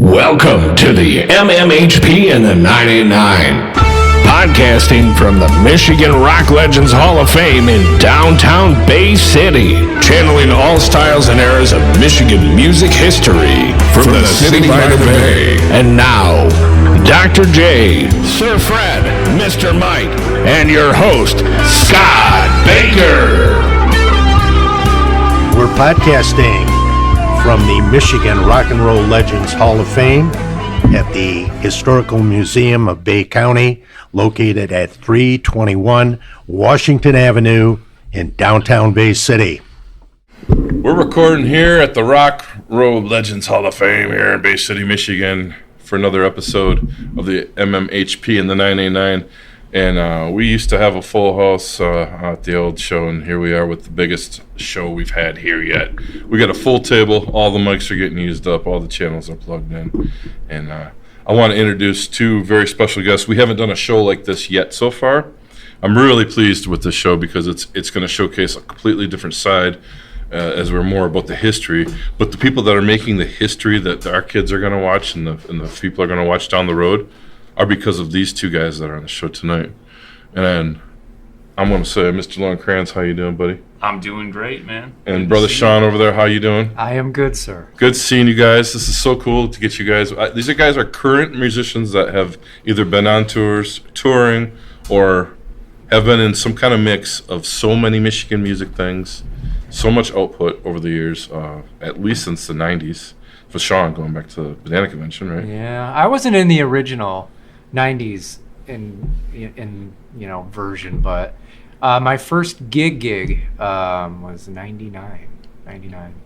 Welcome to the MMHP and the 989. Podcasting from the Michigan Rock Legends Hall of Fame in downtown Bay City. Channeling all styles and eras of Michigan music history from the city by the bay. And now, Dr. J, Sir Fred, Mr. Mike, and your host, Scott Baker. We're podcasting from the Michigan Rock and Roll Legends Hall of Fame at the Historical Museum of Bay County, located at 321 Washington Avenue in downtown Bay City. We're recording here at the Rock Roll Legends Hall of Fame here in Bay City, Michigan for another episode of the MMHP and the 989. And we used to have a full house at the old show, and here we are with the biggest show we've had here yet. We got a full table, all the mics are getting used up, all the channels are plugged in. And I want to introduce two very special guests. We haven't done a show like this yet so far. I'm really pleased with this show because it's going to showcase a completely different side as we're more about the history. But the people that are making the history that our kids are going to watch and the people are going to watch down the road are because of these two guys that are on the show tonight. And I'm going to say, Mr. Loren Kranz, how you doing, buddy? I'm doing great, man. And good Brother Sean over there, how you doing? I am good, sir. Good seeing you guys. This is so cool to get you guys. These guys are current musicians that have either been on touring, or have been in some kind of mix of so many Michigan music things, so much output over the years, at least since the 90s. For Sean, going back to the Banana Convention, right? Yeah, I wasn't in the original 90s in version, but my first gig was 99.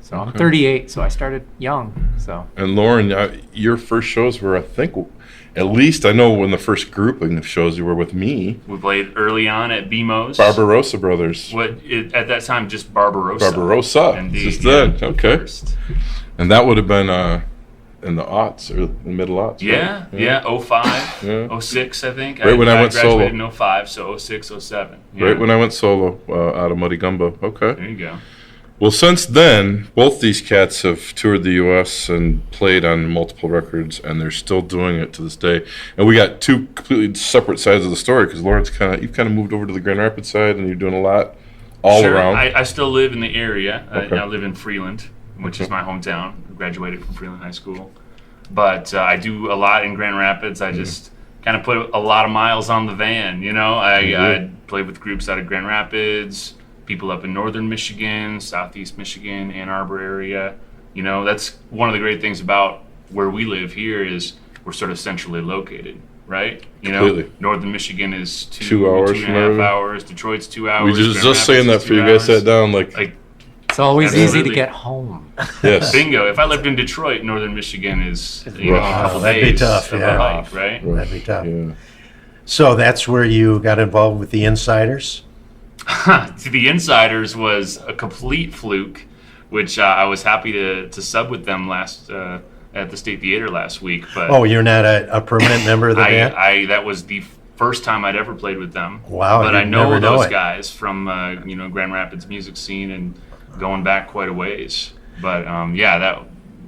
So I'm 38, so I started young. So. And Loren, your first shows were, I think, at least I know when the first grouping of shows you were with me. We played early on at BMO's. Barbarossa Brothers. At that time, just Barbarossa. Barbarossa. Indeed, just then, yeah, okay. First. And that would have been in the aughts, or the middle aughts. Yeah, right? yeah, 05, yeah. 06, I think. Right when I went solo. I graduated in 05, so 06, 07. Yeah. Right when I went solo out of Muddy Gumbo. Okay. There you go. Well, since then, both these cats have toured the U.S. and played on multiple records, and they're still doing it to this day. And we got two completely separate sides of the story, because Loren's you've kind of moved over to the Grand Rapids side, and you're doing a lot all around. I still live in the area. Okay. I live in Freeland, which is my hometown. I graduated from Freeland High School. But I do a lot in Grand Rapids. I just kind of put a lot of miles on the van, you know. I played with groups out of Grand Rapids, people up in northern Michigan, southeast Michigan, Ann Arbor area. You know, that's one of the great things about where we live here is we're sort of centrally located, right? You Completely. know, northern Michigan is 2 hours, 2.5 hours. Detroit's 2 hours. We just saying that for you guys sat down like it's always Absolutely. easy to get home. yes. Bingo. If I lived in Detroit, northern Michigan is a couple that'd be days tough, of yeah. a hike, right? That'd be tough. Yeah. So that's where you got involved with the Insiders? The Insiders was a complete fluke, which I was happy to sub with them last at the State Theater last week. But Oh, you're not a permanent member of the band? that was the first time I'd ever played with them. Wow, But you'd I know never know those it. guys from Grand Rapids music scene and going back quite a ways. But that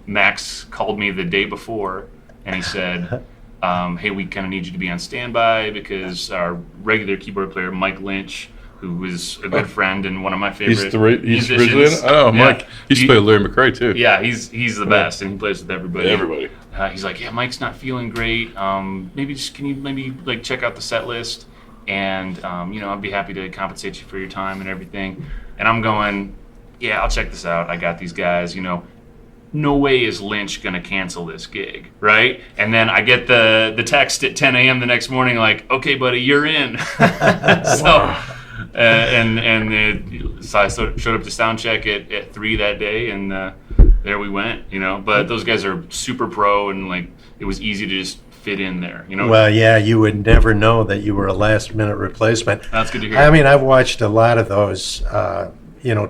Max called me the day before and he said, hey, we kind of need you to be on standby because our regular keyboard player, Mike Lynch, who is a good friend and one of my favorite He's musicians. originally I know, Mike. He used to play with Larry McRae, too. Yeah, he's the best, and he plays with everybody. Everybody. He's like, yeah, Mike's not feeling great. Can you check out the set list, and I'd be happy to compensate you for your time and everything. And I'm going, yeah, I'll check this out. I got these guys. No way is Lynch gonna cancel this gig, right? And then I get the text at 10 a.m. the next morning, like, okay, buddy, you're in. So. So I showed up to sound check at 3 that day, and there we went, But those guys are super pro, and it was easy to just fit in there, Well, yeah, you would never know that you were a last-minute replacement. That's good to hear. I mean, I've watched a lot of those,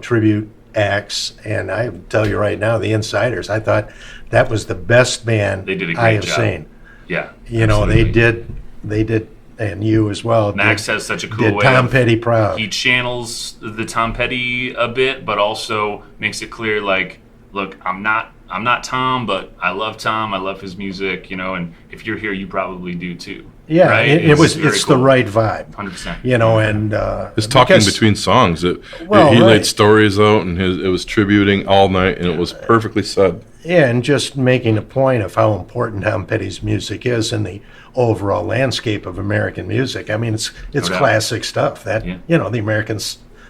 tribute acts, and I tell you right now, the Insiders, I thought that was the best band They did a great I have job. seen. Yeah, They did, and you as well. Max has such a cool did way. Tom Petty proud. He channels the Tom Petty a bit, but also makes it clear, look, I'm not I'm not Tom, but I love Tom. I love his music, you know, and if you're here, you probably do too. Yeah, right? it's very the right vibe. 100%. You know, and His talking because- between songs, he right. laid stories out, and it was tributing all night, and it was perfectly said. Yeah, and just making a point of how important Tom Petty's music is in the overall landscape of American music. I mean, it's doubt. classic stuff. That Yeah. you know, the American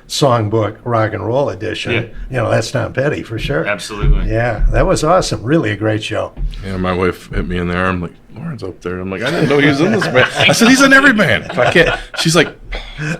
Songbook Rock and Roll Edition. Yeah. You know, that's Tom Petty for sure. Absolutely. Yeah, that was awesome. Really a great show. Yeah, my wife hit me in the arm like, Loren's up there. I'm like, I didn't know he was in this band. I said, he's in every band. If I can't, she's like,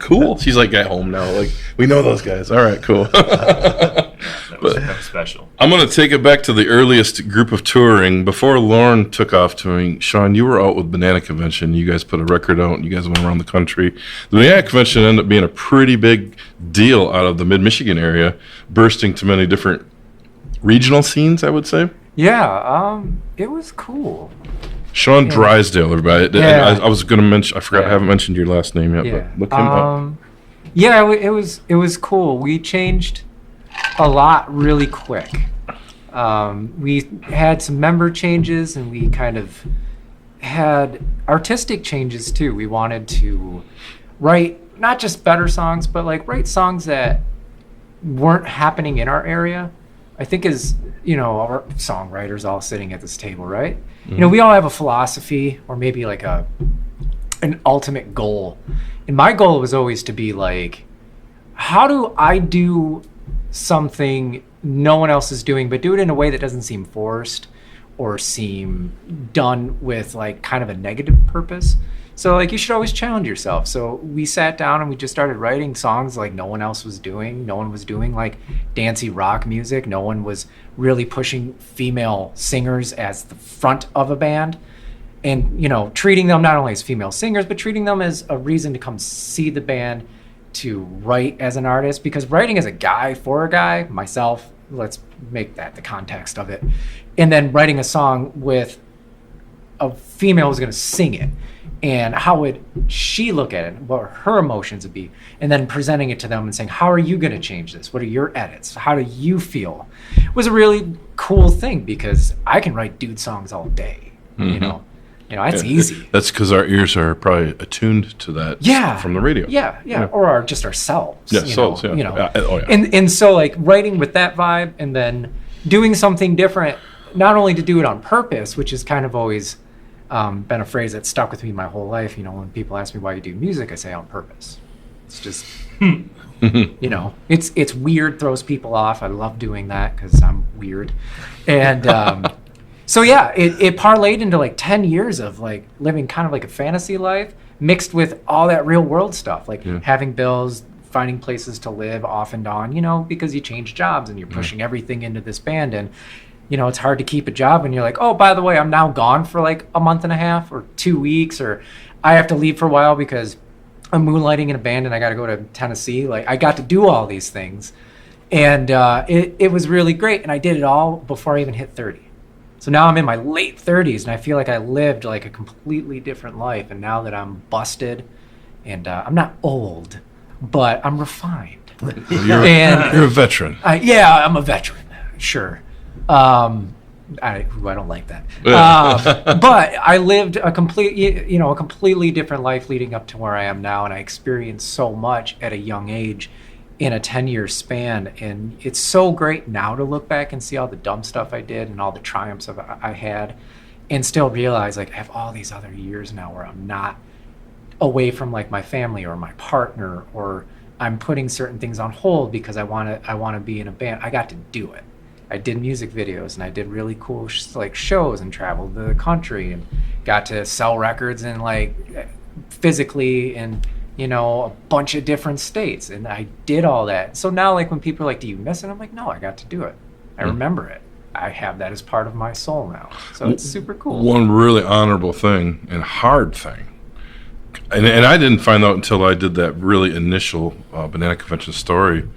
cool. She's like, at home now. Like, we know those guys. All right, cool. That was special. I'm going to take it back to the earliest group of touring. Before Loren took off touring, Sean, you were out with Banana Convention. You guys put a record out, and you guys went around the country. The Banana Convention ended up being a pretty big deal out of the mid-Michigan area, bursting to many different regional scenes, I would say. Yeah, it was cool. Sean Drysdale, everybody. Yeah. And I was going to mention, I forgot, Yeah. I haven't mentioned your last name yet, Yeah. but look him up. Yeah, it was cool. We changed a lot really quick. We had some member changes, and we kind of had artistic changes too. We wanted to write not just better songs, but like write songs that weren't happening in our area. I think as, you know, our songwriters all sitting at this table, right? You know, we all have a philosophy, or maybe like an ultimate goal. And my goal was always to be like, how do I do something no one else is doing, but do it in a way that doesn't seem forced or seem done with like kind of a negative purpose? So like, you should always challenge yourself. So we sat down and we just started writing songs like no one else was doing. No one was doing like dancey rock music. No one was really pushing female singers as the front of a band. And, you know, treating them not only as female singers, but treating them as a reason to come see the band, to write as an artist. Because writing as a guy for a guy, myself, let's make that the context of it. And then writing a song with a female who's going to sing it. And how would she look at it? What her emotions would be? And then presenting it to them and saying, how are you going to change this? What are your edits? How do you feel? It was a really cool thing, because I can write dude songs all day, you know? You know, that's easy. That's because our ears are probably attuned to that from the radio. Yeah. Or just ourselves. Yeah, you souls, know, yeah. You know. Oh, yeah. And so like writing with that vibe, and then doing something different, not only to do it on purpose, which has kind of always been a phrase that stuck with me my whole life. You know, when people ask me why you do music, I say on purpose. It's just, you know, it's weird, throws people off. I love doing that because I'm weird. And so yeah, it parlayed into like 10 years of like living kind of like a fantasy life mixed with all that real world stuff, like having bills, finding places to live off and on, you know, because you change jobs and you're pushing everything into this band. And, you know, it's hard to keep a job when you're like, oh, by the way, I'm now gone for like a month and a half or 2 weeks, or I have to leave for a while because I'm moonlighting in a band and I got to go to Tennessee. Like, I got to do all these things. And it was really great. And I did it all before I even hit 30. So now I'm in my late 30s, and I feel like I lived like a completely different life. And now that I'm busted, and I'm not old, but I'm refined. You're a veteran. I'm a veteran, sure. I don't like that. But I lived a completely different life leading up to where I am now, and I experienced so much at a young age in a 10-year span. And it's so great now to look back and see all the dumb stuff I did and all the triumphs I had, and still realize like I have all these other years now where I'm not away from like my family or my partner, or I'm putting certain things on hold because I want to be in a band. I got to do it. I did music videos, and I did really cool like shows, and traveled the country, and got to sell records and like physically in, you know, a bunch of different states. And I did all that. So now like when people are like, do you miss it? I'm like, no, I got to do it. I remember it. I have that as part of my soul now. So it's super cool. One really honorable thing and hard thing, and I didn't find out until I did that really initial Banana Convention story,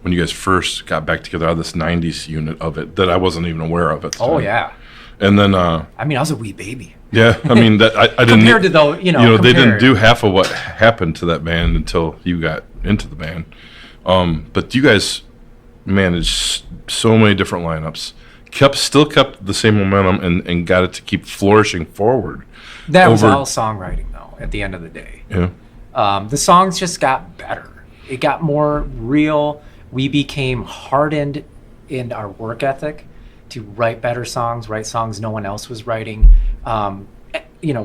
when you guys first got back together out of this 90s unit of it, that I wasn't even aware of at the time. Oh, yeah. And then... I mean, I was a wee baby. Yeah, I mean, that I didn't... Compared to, though, they didn't do half of what happened to that band until you got into the band. But you guys managed so many different lineups, still kept the same momentum and got it to keep flourishing forward. That was all songwriting, though, at the end of the day. Yeah. The songs just got better. It got more real. We became hardened in our work ethic to write better songs, write songs no one else was writing.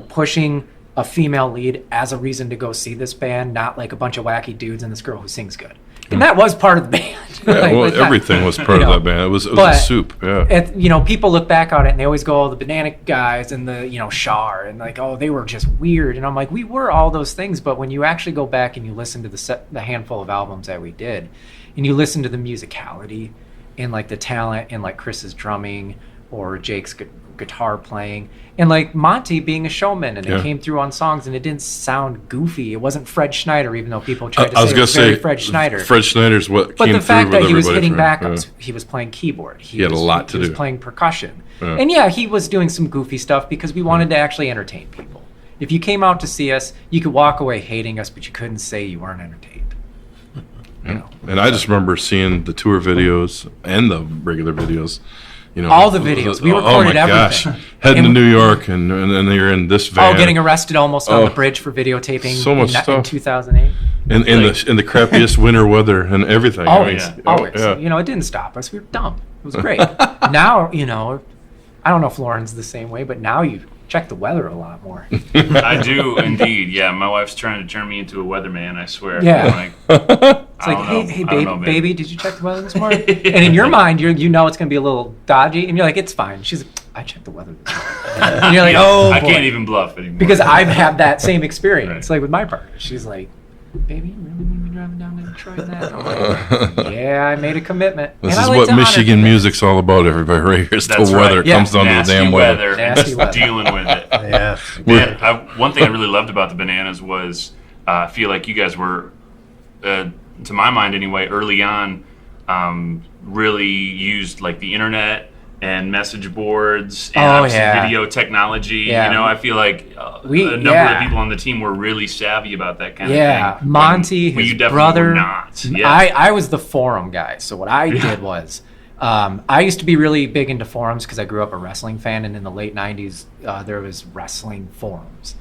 Pushing a female lead as a reason to go see this band, not like a bunch of wacky dudes and this girl who sings good. And that was part of the band. Yeah, everything was part of that band. It was a soup. Yeah. People look back on it and they always go, the Banana guys and the, Shar and like, oh, they were just weird. And I'm like, we were all those things. But when you actually go back and you listen to the handful of albums that we did, and you listen to the musicality and like the talent and like Chris's drumming or Jake's guitar playing and like Monty being a showman, and it came through on songs and it didn't sound goofy. It wasn't Fred Schneider, even though people tried to say it was very Fred Schneider. Fred Schneider's what but came the fact through that he was everybody hitting for- backups, he was playing keyboard, He had a lot to he do. was playing percussion, Yeah. and he was doing some goofy stuff because we wanted to actually entertain people. If you came out to see us, you could walk away hating us, but you couldn't say you weren't entertained. And I just remember seeing the tour videos and the regular videos. All the videos. We recorded everything. Heading to And- New York and you're in this van. getting arrested almost on the bridge for videotaping so much in stuff. 2008. in the crappiest winter weather and everything. Always. Yeah. It didn't stop us. We were dumb. It was great. Now, I don't know if Lauren's the same way, but now you check the weather a lot more. I do indeed. Yeah, my wife's trying to turn me into a weatherman. I swear. Yeah. It's like, I hey, don't know, baby, did you check the weather this morning? And in your mind, you know it's going to be a little dodgy, and you're like, it's fine. She's like, I checked the weather this morning. And you're like, oh, I boy. can't even bluff anymore. Because I've had that same experience, Right. like with my partner. She's like, baby, you really need me driving down to Detroit and that? I'm like, yeah, I made a commitment. This And I is like what to honor Michigan commitments. music's all about, everybody. Right here, it's the That's weather. right. It comes down Nasty to the damn weather. Nasty Just weather. dealing with it. Yeah. Man, one thing I really loved about the Bananas was I feel like you guys were, to my mind anyway, early on, really used like the internet and message boards and obviously video technology. Yeah. I feel like a number of people on the team were really savvy about that kind of thing. Monty, When his you definitely brother. were not. Yeah. I was the forum guy. So what I did was, I used to be really big into forums because I grew up a wrestling fan, and in the late 90s, there was wrestling forums.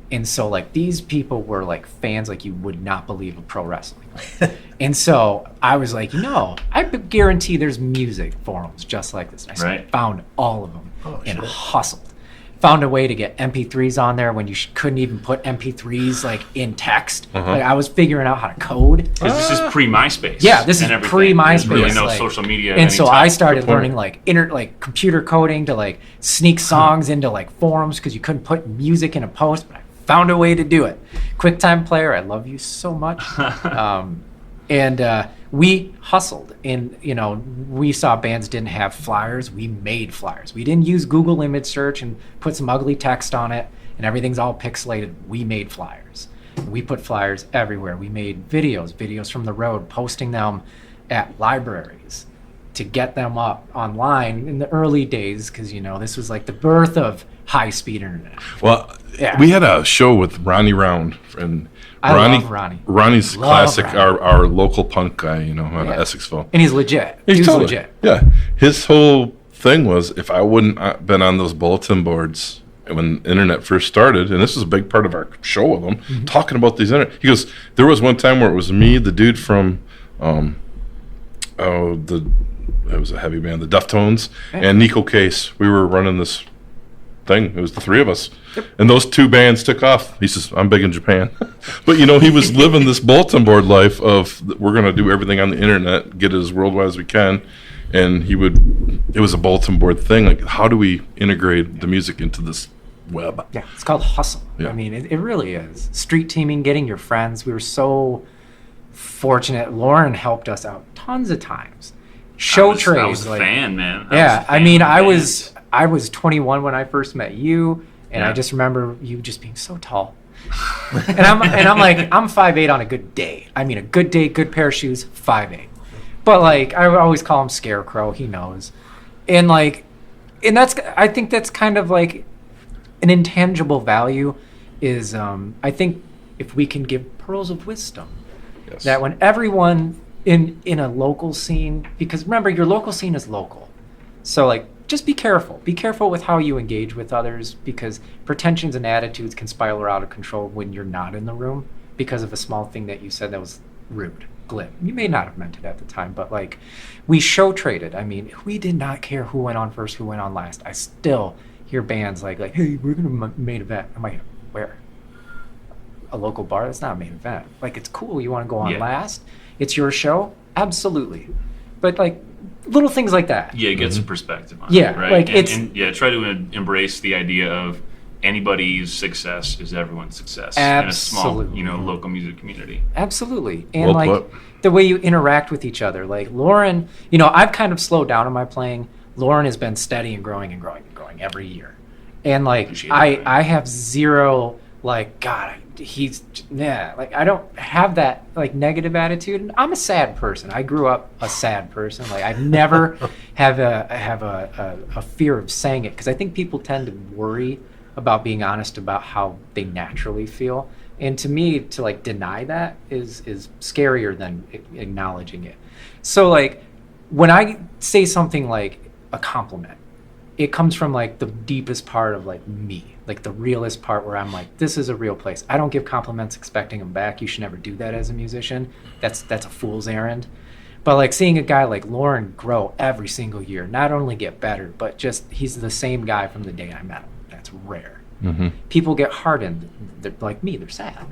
And so like these people were like fans like you would not believe of pro wrestling. And so I was like, I guarantee there's music forums just like this. And I found all of them and hustled. Found a way to get MP3s on there when you couldn't even put MP3s like in text. Like I was figuring out how to code. Because this is pre-MySpace. Yeah, this and is everything. pre-MySpace. There's really no like- social media. of And any so type. I started learning like computer coding to like sneak songs into like forums because you couldn't put music in a post, but I found a way to do it. QuickTime Player, I love you so much. And we hustled, and we saw bands didn't have flyers. We made flyers. We didn't use Google image search and put some ugly text on it and everything's all pixelated. We made flyers. We put flyers everywhere. We made videos from the road, posting them at libraries to get them up online in the early days, because this was like the birth of high-speed internet. Well, we had a show with Ronnie Round, and I love Ronnie. Ronnie's Love classic, Ronnie. our local punk guy, out of Yeah. Essexville. And he's legit. He's totally- legit. Yeah, his whole thing was, if I wouldn't been on those bulletin boards when internet first started, and this was a big part of our show with him, Mm-hmm. talking about these internet. He goes, there was one time where it was me, the dude from, it was a heavy band, the Deftones, and Nico Case. We were running this thing. It was the three of us. And those two bands took off. He says, I'm big in Japan. But, he was living this bulletin board life of, we're going to do everything on the internet, get it as worldwide as we can. And it was a bulletin board thing. Like, how do we integrate the music into this web? Yeah, it's called hustle. Yeah. I mean, it really is. Street teaming, getting your friends. We were so fortunate. Lauren helped us out tons of times. Show trays. I was a like, fan, man. I was 21 when I first met you, and I Yeah. just remember you just being so tall. and I'm like, I'm 5'8" on a good day. I mean, a good day, good pair of shoes, 5'8". But like, I always call him Scarecrow. He knows, and I think that's kind of like an intangible value. Is I think if we can give pearls of wisdom, Yes. that when everyone in a local scene, because remember, your local scene is local. So like just be careful. Be careful with how you engage with others, because pretensions and attitudes can spiral out of control when you're not in the room because of a small thing that you said that was rude, glib. You may not have meant it at the time, but like, we show traded. I mean, we did not care who went on first, who went on last. I still hear bands like, hey, we're gonna main event. I'm like, where? A local bar? That's not a main event. Like, it's cool. You want to go on last? It's your show? Absolutely. But like, little things like that. Yeah, get some perspective on Yeah, it, right? like, and try to embrace the idea of anybody's success is everyone's success Absolutely. in a small, local music community. Absolutely. And Well like put. the way you interact with each other. Like Loren, I've kind of slowed down in my playing. Loren has been steady and growing and growing and growing every year. And like Appreciate that, man. I have zero like, God, like I don't have that like negative attitude. And I'm a sad person. I grew up a sad person. Like I've never have a fear of saying it, because I think people tend to worry about being honest about how they naturally feel. And to me, to like deny that is scarier than acknowledging it. So like when I say something like a compliment, it comes from like the deepest part of like me, like the realest part where I'm like, this is a real place. I don't give compliments expecting them back. You should never do that as a musician. That's a fool's errand. But like seeing a guy like Loren grow every single year, not only get better, but just he's the same guy from the day I met him. That's rare. Mm-hmm. People get hardened. They're like me. They're sad,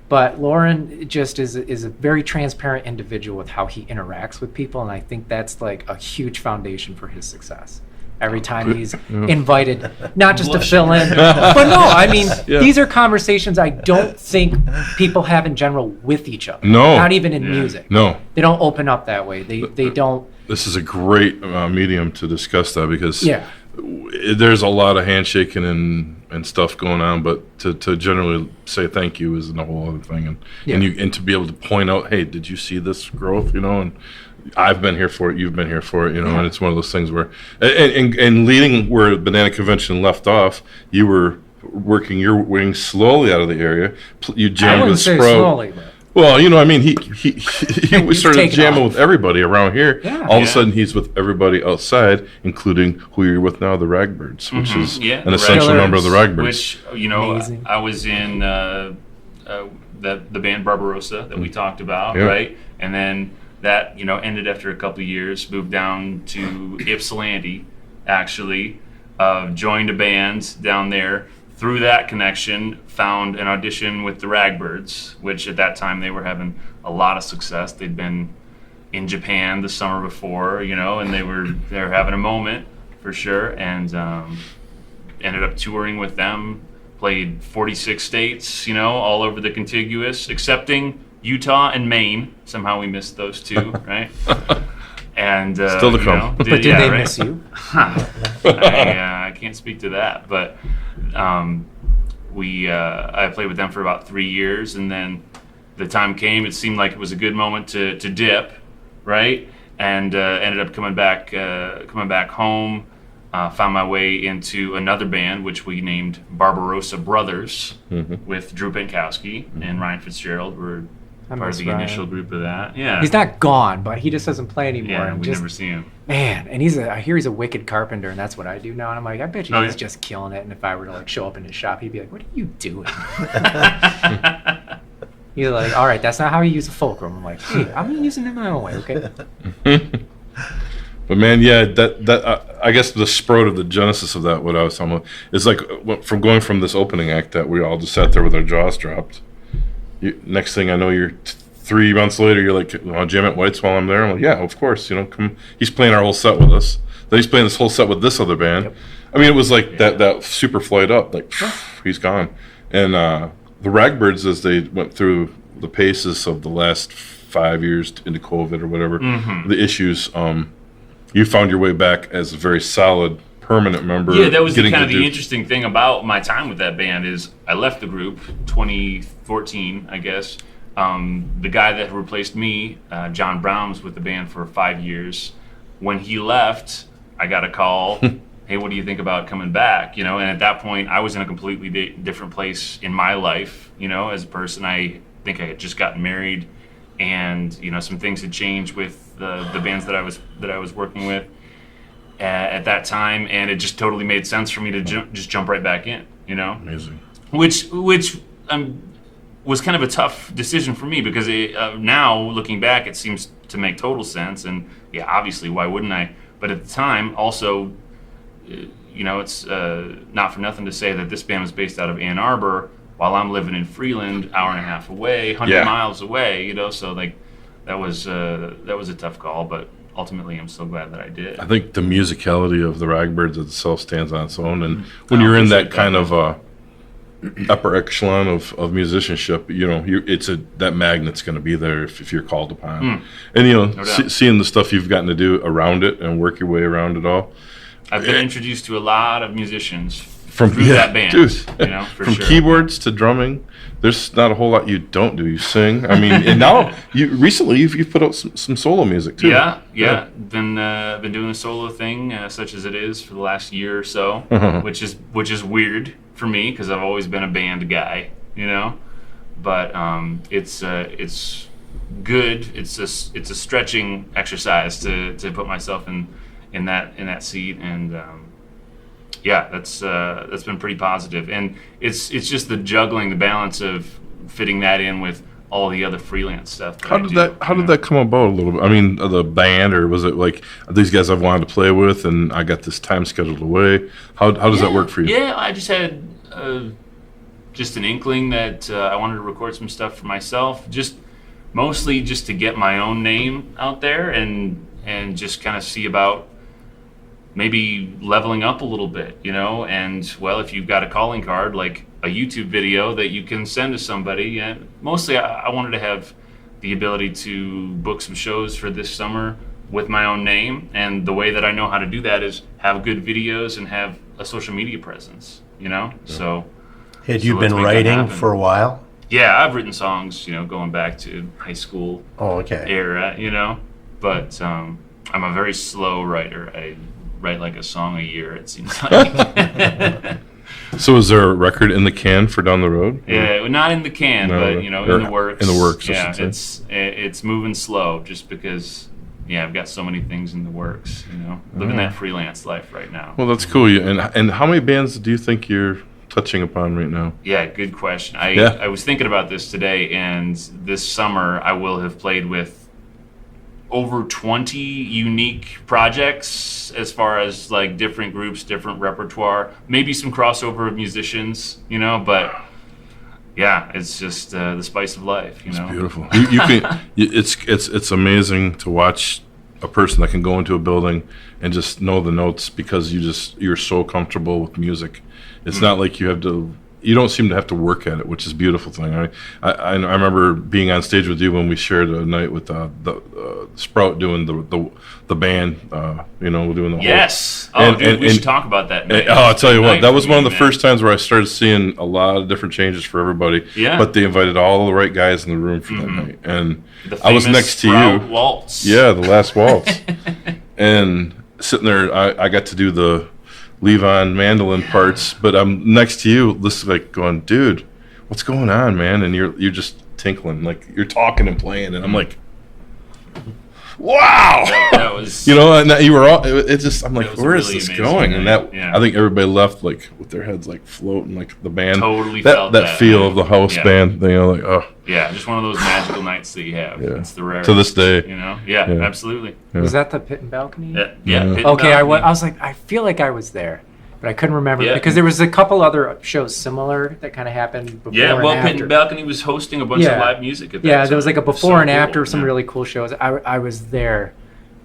But Loren just is a very transparent individual with how he interacts with people, and I think that's like a huge foundation for his success. Every time he's invited, not just to fill in, but no, I mean, these are conversations I don't think people have in general with each other. No. Not even in music. No. They don't open up that way. They don't. This is a great medium to discuss that, because there's a lot of handshaking and stuff going on, but to generally say thank you is a whole other thing, and to be able to point out, hey, did you see this growth, and I've been here for it, you've been here for it, and it's one of those things where, and leading where Banana Convention left off, you were working your wings slowly out of the area. You jammed with Sprout. Slowly, but Well, he started jamming with everybody around here. Yeah. All of a sudden, he's with everybody outside, incling who you're with now, the Ragbirds, which is an essential Ragbirds, member of the Ragbirds. Which, Amazing. I was in the band Barbarossa that we talked about, Yeah. right? And then that, ended after a couple of years, moved down to Ypsilanti, actually, joined a band down there. Through that connection, found an audition with the Ragbirds, which at that time they were having a lot of success. They'd been in Japan the summer before, and they were having a moment for sure, and ended up touring with them. Played 46 states, all over the contiguous, excepting Utah and Maine. Somehow we missed those two, right? And Still to come. but did they miss you? I can't speak to that, but I played with them for about 3 years, and then the time came. It seemed like it was a good moment to dip, right? And ended up coming back home. Found my way into another band, which we named Barbarossa Brothers, with Drew Penkowski and Ryan Fitzgerald were part of the initial group of that. Yeah, He's not gone, but he just doesn't play anymore. Yeah, and we just, never see him. Man, and I hear he's a wicked carpenter, and that's what I do now. And I'm like, I bet you he's just killing it. And if I were to like show up in his shop, he'd be like, "What are you doing?" He's like, "All right, that's not how you use a fulcrum." I'm like, "Hey, I'm using it my own way, okay?" But man, that I guess the sprout of the genesis of that, what I was talking about, is like from going from this opening act that we all just sat there with our jaws dropped. Next thing I know, you're 3 months later, you're like, "Want to jam at White's while I'm there?" I'm like, "Yeah, of course." Come. He's playing our whole set with us. Then he's playing this whole set with this other band. Yep. I mean, it was like that super flight up, like he's gone. And the Ragbirds, as they went through the paces of the last 5 years into COVID or whatever, the issues, you found your way back as a very solid, permanent member. Yeah, that was the interesting thing about my time with that band is I left the group 2014, I guess. The guy that replaced me, John Brown, was with the band for 5 years. When he left, I got a call. Hey, what do you think about coming back? And at that point, I was in a completely different place in my life. As a person, I think I had just gotten married, and some things had changed with the bands that I was working with. at that time, and it just totally made sense for me to just jump right back in, you know? Amazing. Which was kind of a tough decision for me, because now, looking back, it seems to make total sense, and yeah, obviously, why wouldn't I? But at the time, also, you know, it's not for nothing to say that this band was based out of Ann Arbor, while I'm living in Freeland, hour and a half away, 100 miles away, you know, so like that was a tough call, but ultimately I'm so glad that I did. I think the musicality of the Ragbirds itself stands on its own, and when you're in that kind of upper echelon of musicianship, you know, that magnet's going to be there if you're called upon. And you know, no seeing the stuff you've gotten to do around it and work your way around it all. I've been introduced to a lot of musicians through that band, dude. You know, from sure. Keyboards to drumming, there's not a whole lot you don't do. You sing. I mean, and now recently you've put out some solo music too. Yeah. Been doing the solo thing, such as it is, for the last year or so, which is weird for me, because I've always been a band guy, you know. But it's good. It's a stretching exercise to put myself in that seat, and yeah, that's been pretty positive. And it's just the juggling, the balance of fitting that in with all the other freelance stuff. How did that come about a little bit? I mean, the band, or was it like these guys I've wanted to play with, and I got this time scheduled away? How does that work for you? Yeah, I just had just an inkling that I wanted to record some stuff for myself, mostly just to get my own name out there, and just kind of see about maybe leveling up a little bit, you know. And well, if you've got a calling card, like a YouTube video that you can send to somebody, and mostly I wanted to have the ability to book some shows for this summer with my own name, and the way that I know how to do that is have good videos and have a social media presence, you know. So had you been writing for a while? Yeah, I've written songs, you know, going back to high school era, you know, but I'm a very slow writer. I write like a song a year, it seems like. So is there a record in the can for down the road? Yeah, not in the can, but you know, in the works. In the works, yeah, it's moving slow, just because I've got so many things in the works, you know. Living that freelance life right now. Well, that's cool. And how many bands do you think you're touching upon right now? Yeah, good question. I was thinking about this today, and this summer I will have played with over 20 unique projects, as far as like different groups, different repertoire, maybe some crossover of musicians, you know, but yeah, it's just the spice of life, you know. It's beautiful. You can. It's amazing to watch a person that can go into a building and just know the notes, because you're so comfortable with music. It's not like you don't seem to have to work at it, which is a beautiful thing. I remember being on stage with you when we shared a night with the Sprout doing the band, you know, doing the yes. Whole, we should talk about that. I'll tell you what, that was one of the first times where I started seeing a lot of different changes for everybody. Yeah. But they invited all the right guys in the room for that night, and I was next to you. Waltz. Yeah, the last waltz, and sitting there, I got to do the Levon mandolin parts, but I'm next to you, listening, like going, dude, what's going on, man? And you're just tinkling, like you're talking and playing, and I'm like, wow, that was, you know, and you were all. It just, I'm like, where is really this going? Night. And that, I think everybody left like with their heads like floating, like the band, totally felt that feel of the house band, you know, like just one of those magical nights that you have. Yeah. It's the rarest to this day, you know. Yeah, absolutely. Yeah. Was that the Pit and Balcony? Yeah. Okay, I was like, I feel like I was there, but I couldn't remember because there was a couple other shows similar that kind of happened before. Yeah, well, Pit and Balcony was hosting a bunch of live music events. Yeah, there was like a before and after, some really cool shows. I was there,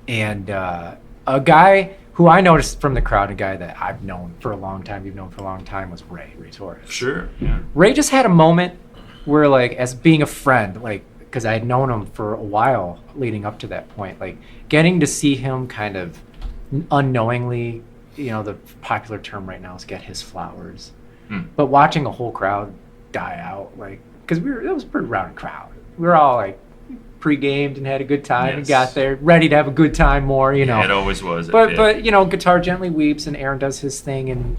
and a guy who I noticed from the crowd, a guy that I've known for a long time, you've known for a long time, was Ray Torres. Sure. Yeah. Ray just had a moment where, like, as being a friend, like, because I had known him for a while leading up to that point, like, getting to see him kind of unknowingly, you know, the popular term right now is get his flowers. But watching a whole crowd die out, like, because it was a pretty rowdy crowd. We were all, like, pre-gamed and had a good time and got there ready to have a good time more, you know. It always was. But you know, Guitar Gently Weeps and Aaron does his thing, and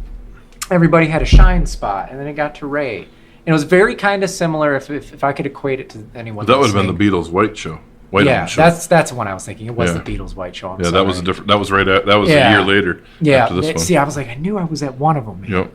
everybody had a shine spot, and then it got to Ray. And it was very kind of similar, if I could equate it to anyone. That would have been the Beatles' White Show. White yeah, Album show. that's the one I was thinking. It was Yeah. the Beatles White Show. I'm Yeah, that sorry. was a different. That was that was Yeah. a year later. Yeah, After this one. see, I was like, I knew I was at one of them. Man. Yep.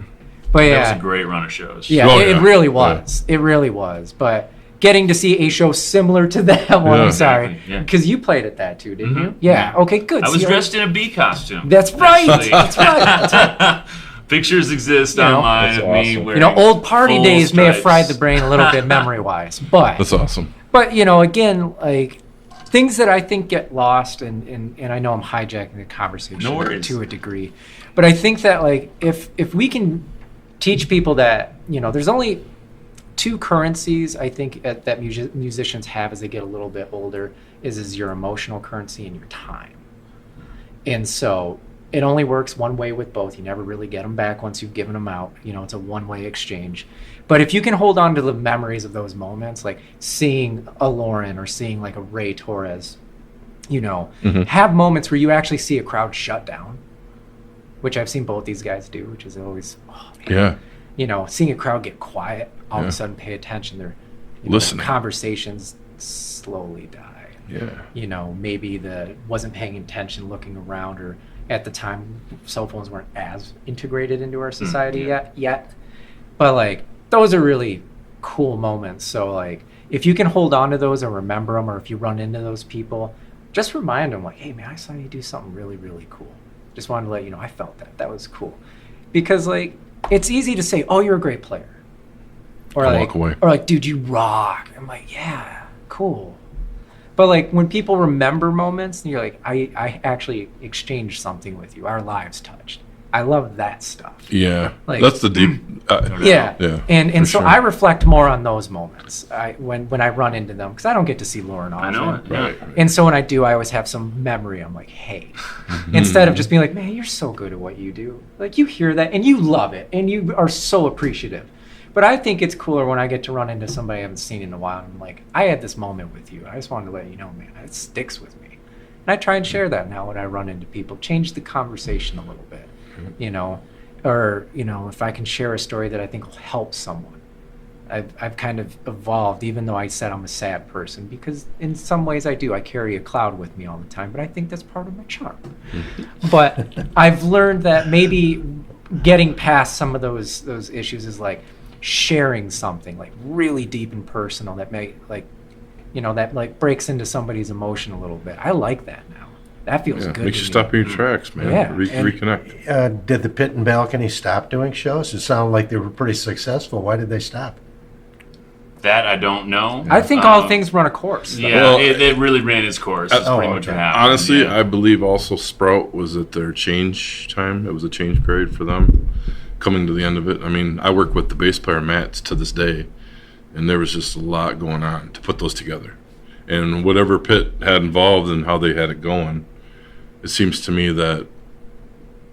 But That yeah, was a great run of shows. yeah, Oh, it yeah. really was. It really was. But getting to see a show similar to that one, Yeah. I'm sorry, Exactly, yeah. because you played at that too, didn't Mhm. you? Yeah. Okay, good. I was See, dressed in a bee costume. That's right. actually. That's right. That's right. Pictures exist You know, online that's of me awesome. wearing You know, old party full days may have fried stripes. the brain a little bit memory-wise, but That's awesome. you know, again, like things that I think get lost, and I know I'm hijacking the conversation No worries. to a degree, but I think that like if we can teach people that, you know, there's only two currencies I think that musicians have as they get a little bit older is your emotional currency and your time. And so it only works one way with both. You never really get them back once you've given them out. You know, it's a one-way exchange. But if you can hold on to the memories of those moments, like seeing a Loren or seeing like a Ray Torres, you know, have moments where you actually see a crowd shut down, which I've seen both these guys do, which is always, oh, man. Yeah. You know, seeing a crowd get quiet, all of Yeah. a sudden pay attention. Their Listening. conversations slowly die. Yeah. You know, maybe wasn't paying attention, looking around, or at the time cell phones weren't as integrated into our society yet. But like those are really cool moments. So like if you can hold on to those or remember them, or if you run into those people, just remind them like, hey man, I saw you do something really, really cool. Just wanted to let you know I felt that. That was cool. Because like it's easy to say, oh, you're a great player. Or And like, walk away. or like, dude, you rock. I'm like, yeah, cool. But like when people remember moments, and you're like, I actually exchanged something with you. Our lives touched. I love that stuff. Yeah. Like- That's the deep. Yeah. Yeah, And for so sure. I reflect more on those moments when I run into them, because I don't get to see Loren often. I know it. Yeah. Right. And so when I do, I always have some memory. I'm like, hey, instead of just being like, man, you're so good at what you do. Like you hear that and you love it and you are so appreciative. But I think it's cooler when I get to run into somebody I haven't seen in a while. And I'm like, I had this moment with you. I just wanted to let you know, man, it sticks with me. And I try and share that now when I run into people. Change the conversation a little bit, you know. Or, you know, if I can share a story that I think will help someone. I've kind of evolved, even though I said I'm a sad person, because in some ways I do. I carry a cloud with me all the time, but I think that's part of my charm. But I've learned that maybe getting past some of those issues is like sharing something like really deep and personal that may like, you know, that like breaks into somebody's emotion a little bit. I like that now. That feels Yeah. good. Makes to you me. stop in your tracks, man. Yeah. And- Reconnect. Did the Pit and Balcony stop doing shows? It sounded like they were pretty successful. Why did they stop? That I don't know. I think all things run a course. Yeah, Well, it really ran its course. That's oh, pretty much okay. what happened. Honestly, yeah. I believe also Sprout was at their change time. It was a change period for them, coming to the end of it. I mean, I work with the bass player Matt to this day, and there was just a lot going on to put those together. And whatever Pitt had involved and how they had it going, it seems to me that,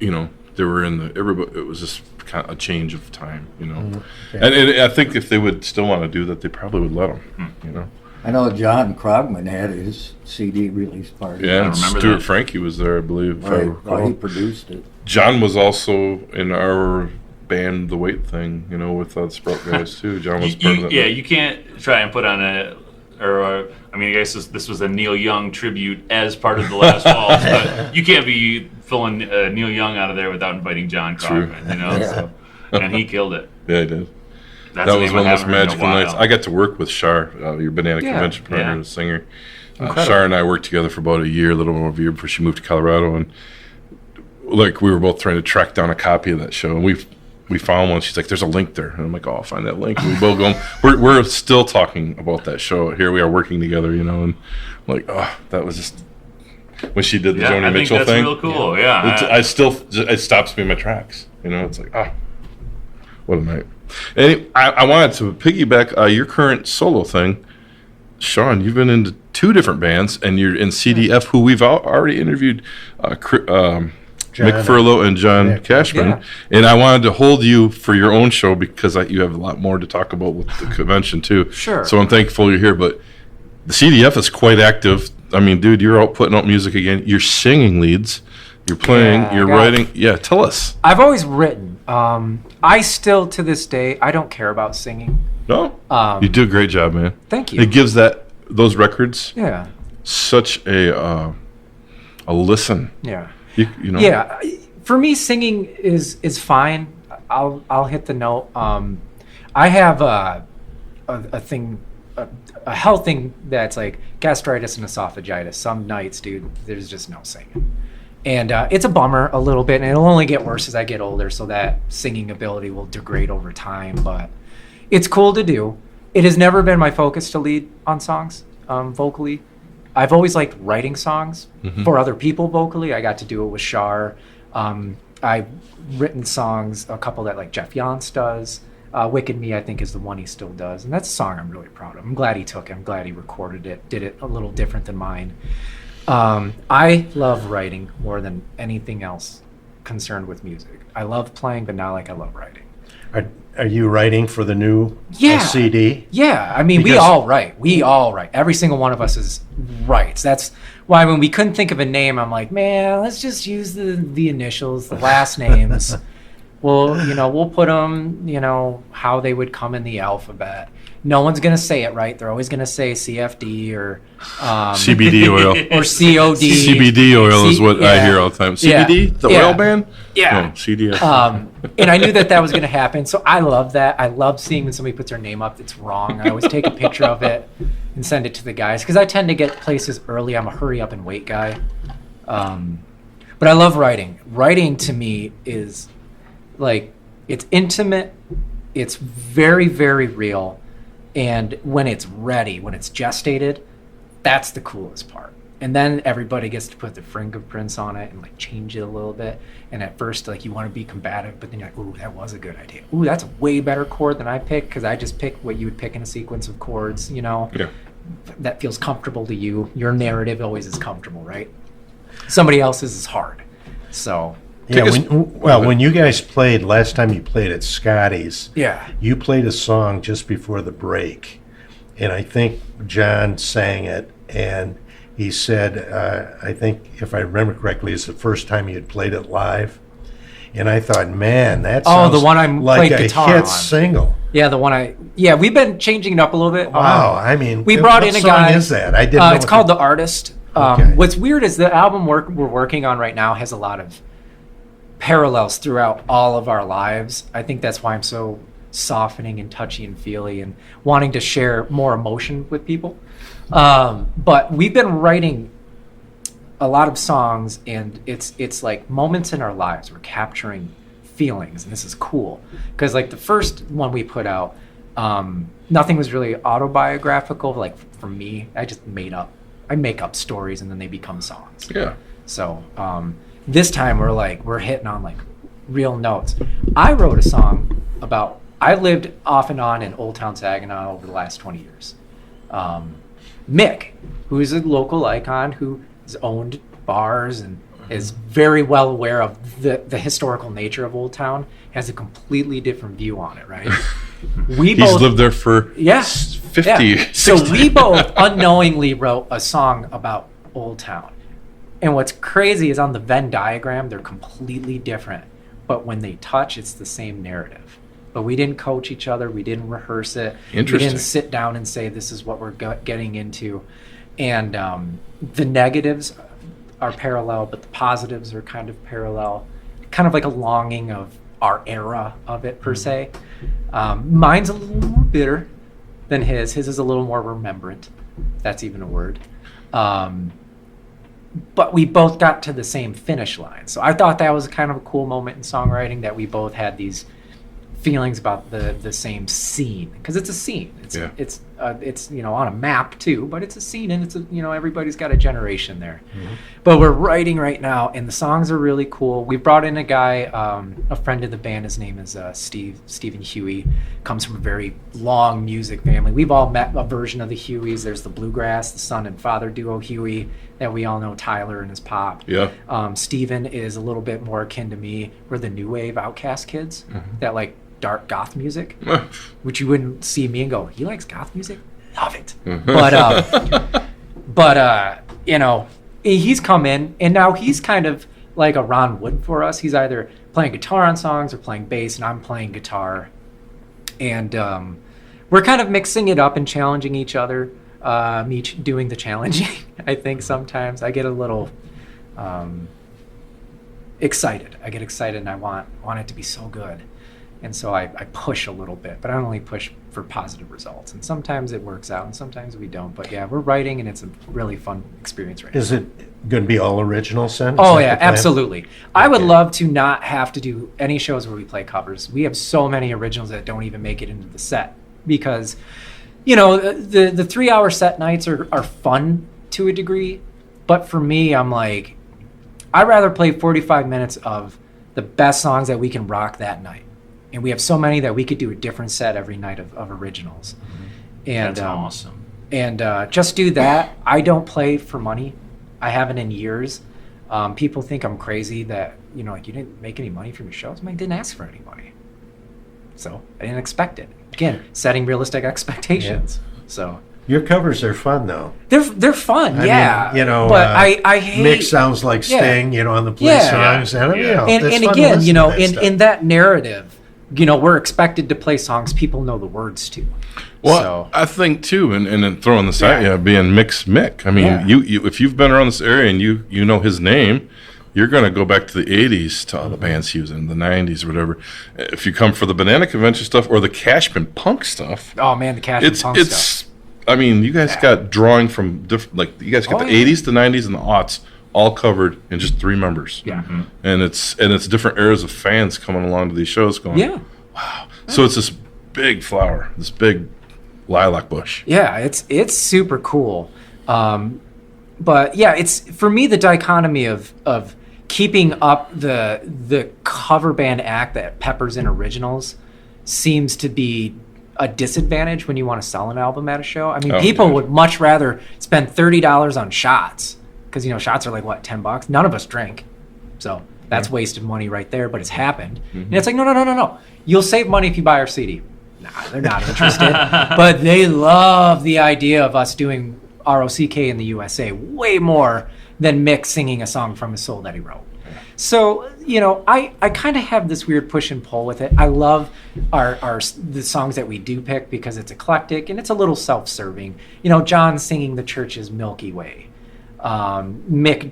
you know, they were everybody. It was just kind of a change of time, you know. And I think if they would still want to do that, they probably would let them, you know. I know John Krogman had his CD release party. Yeah, and remember Stuart that. Frankie was there, I believe. If I Right. recall. Well, he produced it. John was also in our band, The Weight Thing, you know, with the Sprout guys too. John was part of that. Yeah, you can't try and put on I mean, I guess this was a Neil Young tribute as part of the Last Waltz, but you can't be pulling Neil Young out of there without inviting John True. Krogman, you know. So, and he killed it. Yeah, I did. That's That the was name one I of those haven't heard in a magical nights. while. I got to work with Shar, your Banana Yeah, Convention partner, yeah. the singer. Incredible. Shar and I worked together for about a little over a year before she moved to Colorado, and like we were both trying to track down a copy of that show, and we found one. She's like, "There's a link there," and I'm like, "Oh, I'll find that link." And we both go. We're still talking about that show. Here we are working together, you know, and I'm like, oh, that was just when she did the Yeah, Joni I think Mitchell that's thing. real cool. Yeah, It stops me in my tracks. You know, it's like, what a night. And I wanted to piggyback your current solo thing. Sean, you've been into two different bands, and you're in CDF, who we've already interviewed, Mick Furlo and John Cashman. Yeah. And I wanted to hold you for your own show because you have a lot more to talk about with the convention, too. Sure. So I'm thankful you're here. But the CDF is quite active. I mean, dude, you're out putting out music again. You're singing leads. You're playing. Yeah, you're I got- writing. Yeah, tell us. I've always written. I still, to this day, I don't care about singing. No? You do a great job, man. Thank you. It gives those records Yeah. such a listen. Yeah. You know. Yeah. For me, singing is fine. I'll hit the note. I have a health thing that's like gastritis and esophagitis. Some nights, dude, there's just no singing. And it's a bummer a little bit, and it'll only get worse as I get older, so that singing ability will degrade over time. But it's cool to do. It has never been my focus to lead on songs vocally. I've always liked writing songs for other people vocally. I got to do it with Shar. I've written songs, a couple that like Jeff Yance does. Wicked Me, I think, is the one he still does. And that's a song I'm really proud of. I'm glad he took it. I'm glad he recorded it, did it a little different than mine. I love writing more than anything else concerned with music. I love playing, but not like I love writing. Are you writing for the new CD? Yeah. I mean, we all write. Every single one of us writes. That's why when we couldn't think of a name, I'm like, man, let's just use the initials, the last names. Well, we'll put them, how they would come in the alphabet. No one's going to say it right. They're always going to say CFD or CBD oil. Or COD. CBD oil is what I hear all the time. CBD? The oil ban? Yeah. No, CDF. And I knew that was going to happen. So I love that. I love seeing when somebody puts their name up that's wrong. I always take a picture of it and send it to the guys because I tend to get places early. I'm a hurry up and wait guy. But I love writing. Writing to me is like, it's intimate. It's very, very real. And when it's ready, when it's gestated, that's the coolest part. And then everybody gets to put their fingerprints on it and like change it a little bit. And at first, like you want to be combative, but then you're like, ooh, that was a good idea. Ooh, that's a way better chord than I picked because I just picked what you would pick in a sequence of chords, Yeah. That feels comfortable to you. Your narrative always is comfortable, right? Somebody else's is hard. So... Yeah, when you guys played, last time you played at Scotty's, you played a song just before the break. And I think John sang it, and he said, I think, if I remember correctly, it's the first time you had played it live. And I thought, man, that sounds the one I like played a guitar hit on. single. Yeah, the one we've been changing it up a little bit. Wow, I mean, we brought in a guy. What song is that? I didn't know. It's called The Artist. Okay. What's weird is the album we're working on right now has a lot of parallels throughout all of our lives. I think that's why I'm so softening and touchy and feely and wanting to share more emotion with people. But we've been writing a lot of songs, and it's like moments in our lives. We're capturing feelings, and this is cool because like the first one we put out, nothing was really autobiographical. Like for me, I make up stories and then they become songs. Yeah. So this time we're hitting on like real notes. I wrote a song about, I lived off and on in Old Town Saginaw over the last 20 years. Mick, who is a local icon who has owned bars and is very well aware of the historical nature of Old Town, has a completely different view on it, right? He's lived there for 50 years. So we both unknowingly wrote a song about Old Town. And what's crazy is on the Venn diagram, they're completely different. But when they touch, it's the same narrative. But we didn't coach each other. We didn't rehearse it. We didn't sit down and say, this is what we're getting into. And the negatives are parallel, but the positives are kind of parallel. Kind of like a longing of our era of it, per se. Mine's a little more bitter than his. His is a little more remembrant. If that's even a word. But we both got to the same finish line. So I thought that was kind of a cool moment in songwriting, that we both had these feelings about the same scene, because it's a scene. It's on a map too, but it's a scene, and it's everybody's got a generation there. Mm-hmm. But we're writing right now, and the songs are really cool. We brought in a guy, a friend of the band. His name is Steven Hughey. Comes from a very long music family. We've all met a version of the Hueys. There's the bluegrass, the son and father duo Hughey that we all know, Tyler and his pop. Yeah. Steven is a little bit more akin to me. We're the new wave Outcast kids that like dark goth music, which you wouldn't see me and go, he likes goth music? Love it. But he's come in, and now he's kind of like a Ron Wood for us. He's either playing guitar on songs or playing bass, and I'm playing guitar. And we're kind of mixing it up and challenging each other. me doing the challenging. I think sometimes I get a little excited. I get excited and I want it to be so good. And so I push a little bit, but I only push for positive results. And sometimes it works out and sometimes we don't. But yeah, we're writing and it's a really fun experience right now. Is it going to be all originals then? Oh yeah, absolutely. I would love to not have to do any shows where we play covers. We have so many originals that don't even make it into the set because, the 3-hour set nights are fun to a degree. But for me, I'm like, I'd rather play 45 minutes of the best songs that we can rock that night. And we have so many that we could do a different set every night of originals. And That's awesome. And just do that. I don't play for money. I haven't in years. People think I'm crazy that, you didn't make any money from your shows. I didn't ask for any money. So I didn't expect it. Again, setting realistic expectations. Yeah. So your covers are fun though. They're fun, I mean, but I hate Mick sounds like Sting, on the Police songs. And again, in that narrative, we're expected to play songs people know the words to. Well, I think too, and then throwing this at you, being Mick's Mick. I mean, you if you've been around this area and you know his name, you're going to go back to the 80s to all the bands he was in, the 90s or whatever. If you come for the Banana Convention stuff or the Cashman punk stuff. Oh, man, the Cashman punk stuff. I mean, you guys got drawing from different, you guys got the 80s, the 90s, and the aughts all covered in just 3 members. Yeah. Mm-hmm. And it's different eras of fans coming along to these shows going, wow. So it's this big flower, this big lilac bush. Yeah, it's super cool. But yeah, it's for me the dichotomy of keeping up the cover band act that peppers in originals seems to be a disadvantage when you want to sell an album at a show. I mean, people would much rather spend $30 on shots because shots are like what, $10? None of us drink, so that's wasted money right there. But it's happened, and it's like no. You'll save money if you buy our CD. Nah, they're not interested. But they love the idea of us doing ROCK in the USA way more than Mick singing a song from his soul that he wrote. So, I kind of have this weird push and pull with it. I love the songs that we do pick because it's eclectic and it's a little self-serving. John singing the Church's Milky Way. Mick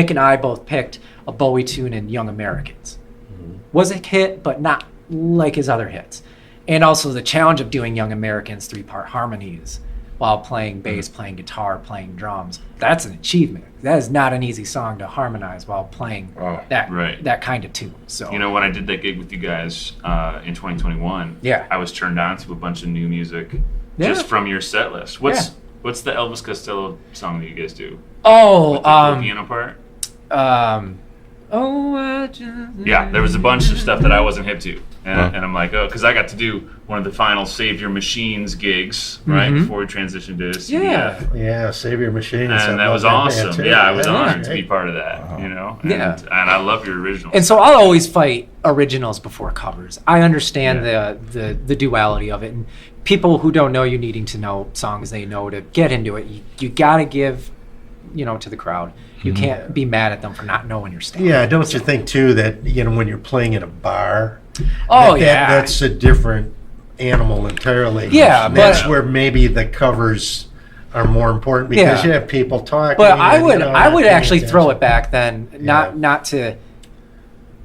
and I both picked a Bowie tune in Young Americans. Was a hit, but not like his other hits. And also the challenge of doing Young Americans 3-part harmonies while playing bass, playing guitar, playing drums. That's an achievement. That is not an easy song to harmonize while playing that kind of tune. So when I did that gig with you guys in 2021, I was turned on to a bunch of new music just from your set list. What's the Elvis Costello song that you guys do? Oh, with the piano part? There was a bunch of stuff that I wasn't hip to. And I'm like, because I got to do one of the final Save Your Machines gigs, right, before we transitioned to CDF. Yeah, Save Your Machines. And that was awesome. Yeah, I was honored to be part of that, And I love your originals. And so I'll always fight originals before covers. I understand the duality of it. And people who don't know you needing to know songs they know to get into it, you got to give, to the crowd. You can't be mad at them for not knowing your stuff. Yeah, don't you think, too, that, when you're playing at a bar, that's a different animal entirely. Yeah, that's where maybe the covers are more important because you have people talking. But I would actually throw it back then, not to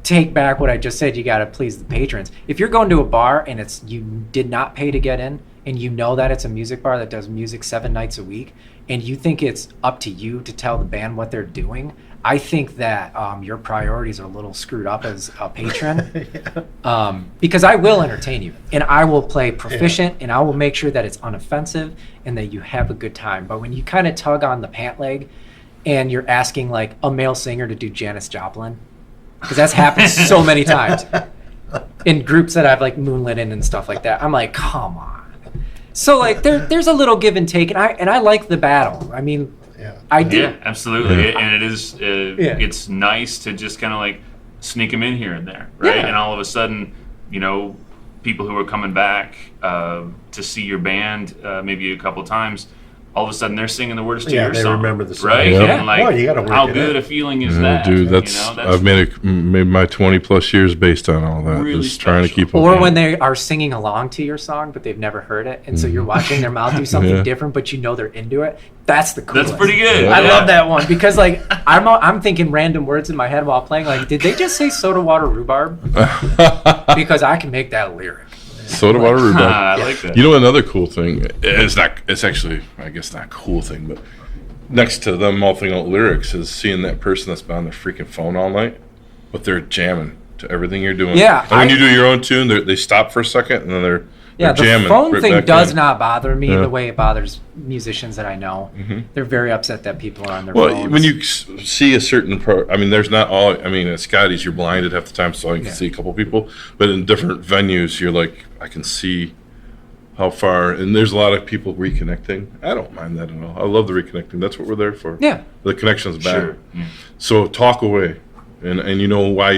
take back what I just said. You got to please the patrons. If you're going to a bar and you did not pay to get in, and you know that it's a music bar that does music 7 nights a week, and you think it's up to you to tell the band what they're doing, I think that your priorities are a little screwed up as a patron. Because I will entertain you, and I will play proficient, and I will make sure that it's unoffensive and that you have a good time. But when you kind of tug on the pant leg and you're asking like a male singer to do Janis Joplin, because that's happened so many times in groups that I've like moonlit in and stuff like that, I'm like, come on. So like there's a little give and take, and I like the battle. I mean, I do. Yeah, absolutely. And it is it's nice to just kind of like sneak them in here and there, right? And all of a sudden, people who are coming back to see your band maybe a couple times all of a sudden they're singing the words to Yeah, your they song. remember the song. Right? Yeah. And like, Well, you gotta work how it good in. a feeling is Yeah, that? dude, that's, I've made my 20 plus years based on all that. Really Just trying to special. keep up. Or with when it. they are singing along to your song, but they've never heard it, and so you're watching their mouth do something Yeah. different, but you know they're into it. That's the coolest. That's pretty good. I Yeah. love that one because like I'm thinking random words in my head while playing. Like, did they just say soda water rhubarb? Because I can make that lyric. Soda water rhubarb. I like that. You know, another cool thing, it's actually, I guess not a cool thing, but next to them mouthing out lyrics is seeing that person that's been on their freaking phone all night, but they're jamming to everything you're doing. Yeah, And when you do your own tune, they stop for a second and then they're Yeah, the jamming. phone right thing back does in. not bother me Yeah. the way it bothers musicians that I know. They're very upset that people are on their Well, phones. when you see a certain I mean, there's not all, I mean, at Scotty's, you're blinded half the time, so I can see a couple people, but in different venues, you're like, I can see how far, and there's a lot of people reconnecting. I don't mind that at all. I love the reconnecting. That's what we're there for. Yeah. The connection's back. Sure. Yeah. So talk away, and you know why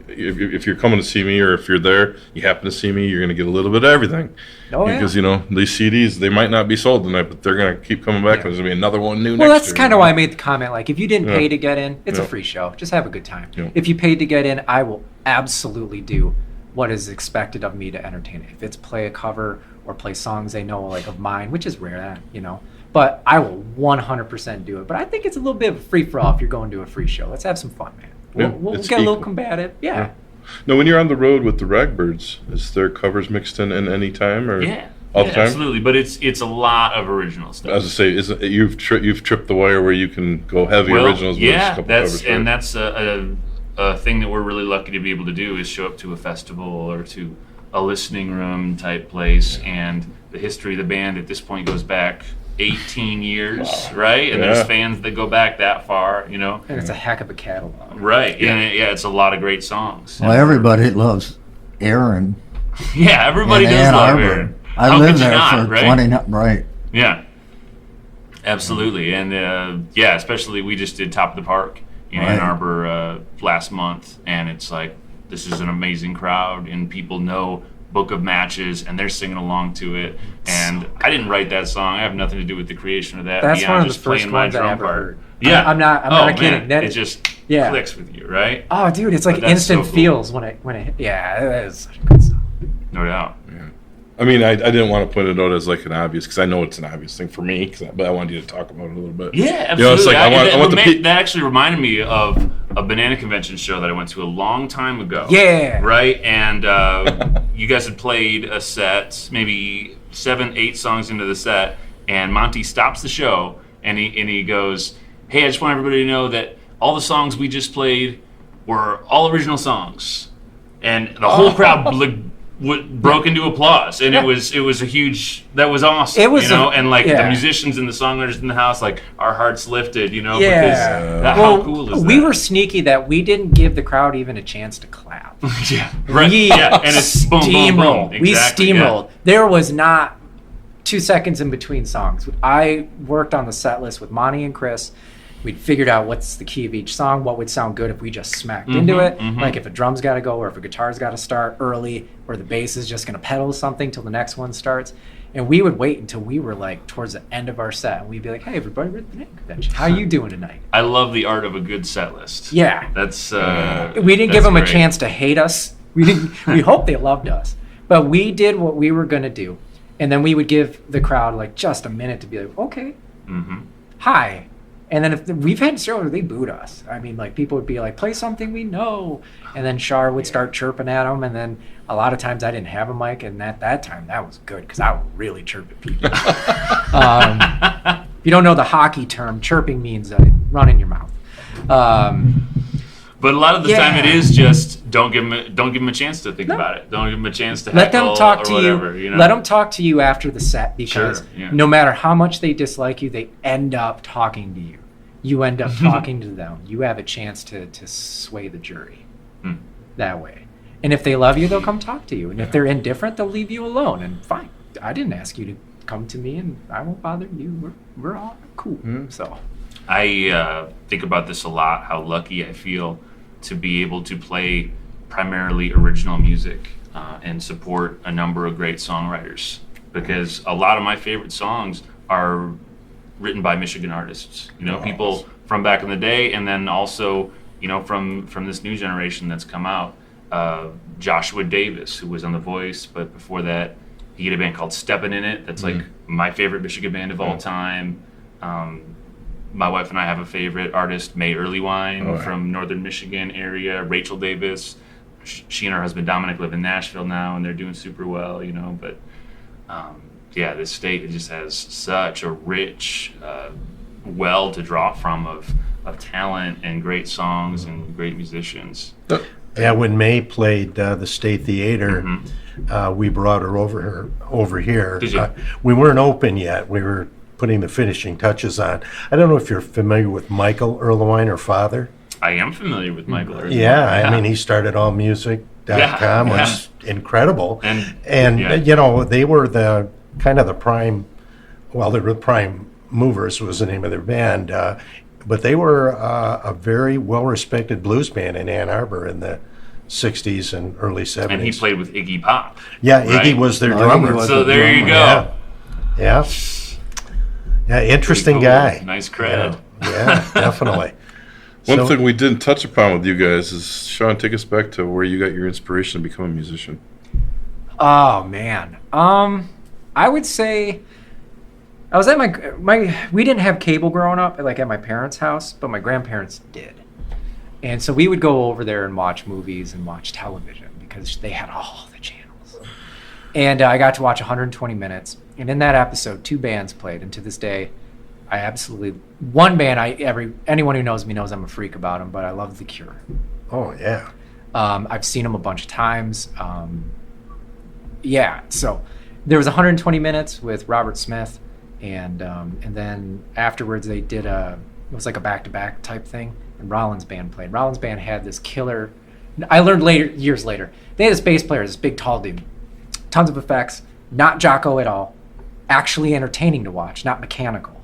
if you're coming to see me or if you're there, you happen to see me, you're gonna get a little bit of everything. Oh, yeah. Because you know these CDs, they might not be sold tonight, but they're gonna keep coming back. Yeah. There's gonna be another one new. Well, next that's year, kind you of know? why I made the comment. Like, if you didn't Yeah. pay to get in, it's a Yeah. free show. Just have a good time. Yeah. If you paid to get in, I will absolutely do what is expected of me to entertain it. If it's play a cover or play songs they know, like of mine, which is rare, you know. But I will 100% do it. But I think it's a little bit of a free for all if you're going to a free show. Let's have some fun, man. Yeah, We'll it's get a little equal. combative. Yeah. Yeah. Now, when you're on the road with the Ragbirds, is there covers mixed in any time or Yeah. all Yeah, the time? absolutely. But it's a lot of original stuff. As I say, isn't you've tripped the wire where you can go heavy originals? But just a Yeah, couple that's covers, right? that's a thing that we're really lucky to be able to do is show up to a festival or to a listening room type place, and the history of the band at this point goes back 18 years, right? And Yeah. there's fans that go back that far, you know? And it's a heck of a catalog. Right. Yeah. And yeah, it's a lot of great songs. Well, everybody loves Aaron Yeah, everybody in does Ann love Arbor. Aaron. I How lived could you there not, for right? 20, right. Yeah, absolutely, and yeah, especially we just did Top of the Park in Ann Right. Arbor last month, and it's like this is an amazing crowd, and people know Book of Matches, and they're singing along to it. And I didn't write that song; I have nothing to do with the creation of that. That's beyond one of the just first playing my ones I drum ever part. heard. Yeah, I'm not oh, kidding. Man. That It is- just yeah. clicks with you, right? Oh, dude, it's like But that's instant so cool. feels when it yeah, that is such a good song. No doubt. I mean, I didn't want to point it out as like an obvious because I know it's an obvious thing for me, but I wanted you to talk about it a little bit. Yeah, absolutely. You know, it's like I want the that actually reminded me of a banana convention show that I went to a long time ago. Yeah. Right? And you guys had played a set, maybe 7-8 songs into the set, and Monty stops the show and he goes, "Hey, I just want everybody to know that all the songs we just played were all original songs." And the whole crowd broke into applause, and it was a huge. That was awesome. It was you know, and like yeah. the musicians and the songwriters in the house, like our hearts lifted, you know, Yeah. because Well, how cool is that? we were sneaky that we didn't give the crowd even a chance to clap. yeah, right, We yeah, and it's boom, boom, steamrolled. boom. We Exactly, steamrolled. There was not 2 seconds in between songs. I worked on the set list with Monty and Chris. We'd figured out what's the key of each song, what would sound good if we just smacked into it. Like if a drum's got to go, or if a guitar's got to start early, or the bass is just going to pedal something till the next one starts. And we would wait until we were like towards the end of our set, and we'd be like, "Hey, everybody, we're at the Nick convention. How you doing tonight?" I love the art of a good set list. Yeah. That's We didn't give them a chance to hate us. We hope they loved us, but we did what we were gonna do, and then we would give the crowd like just a minute to be like, "Okay, hi," and then if we've had shows where they booed us. I mean, like people would be like, "Play something we know," and then Shar would start chirping at them, and then a lot of times I didn't have a mic, and at that time that was good because I would really chirp at people. If you don't know the hockey term, chirping means run in your mouth. But a lot of the Yeah. time, it is just don't give them a chance to think about it. Don't give them a chance to Let them heckle talk or to whatever, you. you know? Let them talk to you after the set because Sure, yeah. no matter how much they dislike you, they end up talking to you. You end up talking to them. You have a chance to sway the jury that way. And if they love you, they'll come talk to you. And if they're indifferent, they'll leave you alone. And fine, I didn't ask you to come to me, and I won't bother you. We're all cool. So I think about this a lot, how lucky I feel to be able to play primarily original music and support a number of great songwriters, because a lot of my favorite songs are written by Michigan artists. People from back in the day, and then also from this new generation that's come out. Joshua Davis, who was on The Voice, but before that, he had a band called Steppin' in It. That's like my favorite Michigan band of all time. My wife and I have a favorite artist, May Earlywine from Northern Michigan area. Rachel Davis. She and her husband Dominic live in Nashville now, and they're doing super well, But this state, it just has such a rich well to draw from of talent and great songs and great musicians. Yeah, when May played the State Theater, we brought her over here. Did you? We weren't open yet. We were putting the finishing touches on. I don't know if you're familiar with Michael Earlywine, her father. I am familiar with Michael Earlywine. Yeah, I mean, he started allmusic.com, which is incredible. And they were the kind of the prime, well, they were the prime movers was the name of their band, but they were a very well-respected blues band in Ann Arbor in the 60s and early 70s. And he played with Iggy Pop. Yeah, right? Iggy was their drummer. So there you go. Yeah, interesting cool. guy. Nice credit. Yeah, definitely. One thing we didn't touch upon with you guys is, Sean, take us back to where you got your inspiration to become a musician. Oh, man. I would say I was at my we didn't have cable growing up, like at my parents' house, but my grandparents did. And so we would go over there and watch movies and watch television because they had all the channels. And I got to watch 120 minutes. And in that episode, 2 bands played. And to this day, one band, anyone who knows me knows I'm a freak about them, but I love The Cure. Oh, yeah. I've seen them a bunch of times. So there was 120 minutes with Robert Smith, and then afterwards they did it was like a back-to-back type thing, and Rollins' band played. Rollins' band had this killer, I learned years later, they had this bass player, this big tall dude, tons of effects, not Jocko at all, actually entertaining to watch, not mechanical.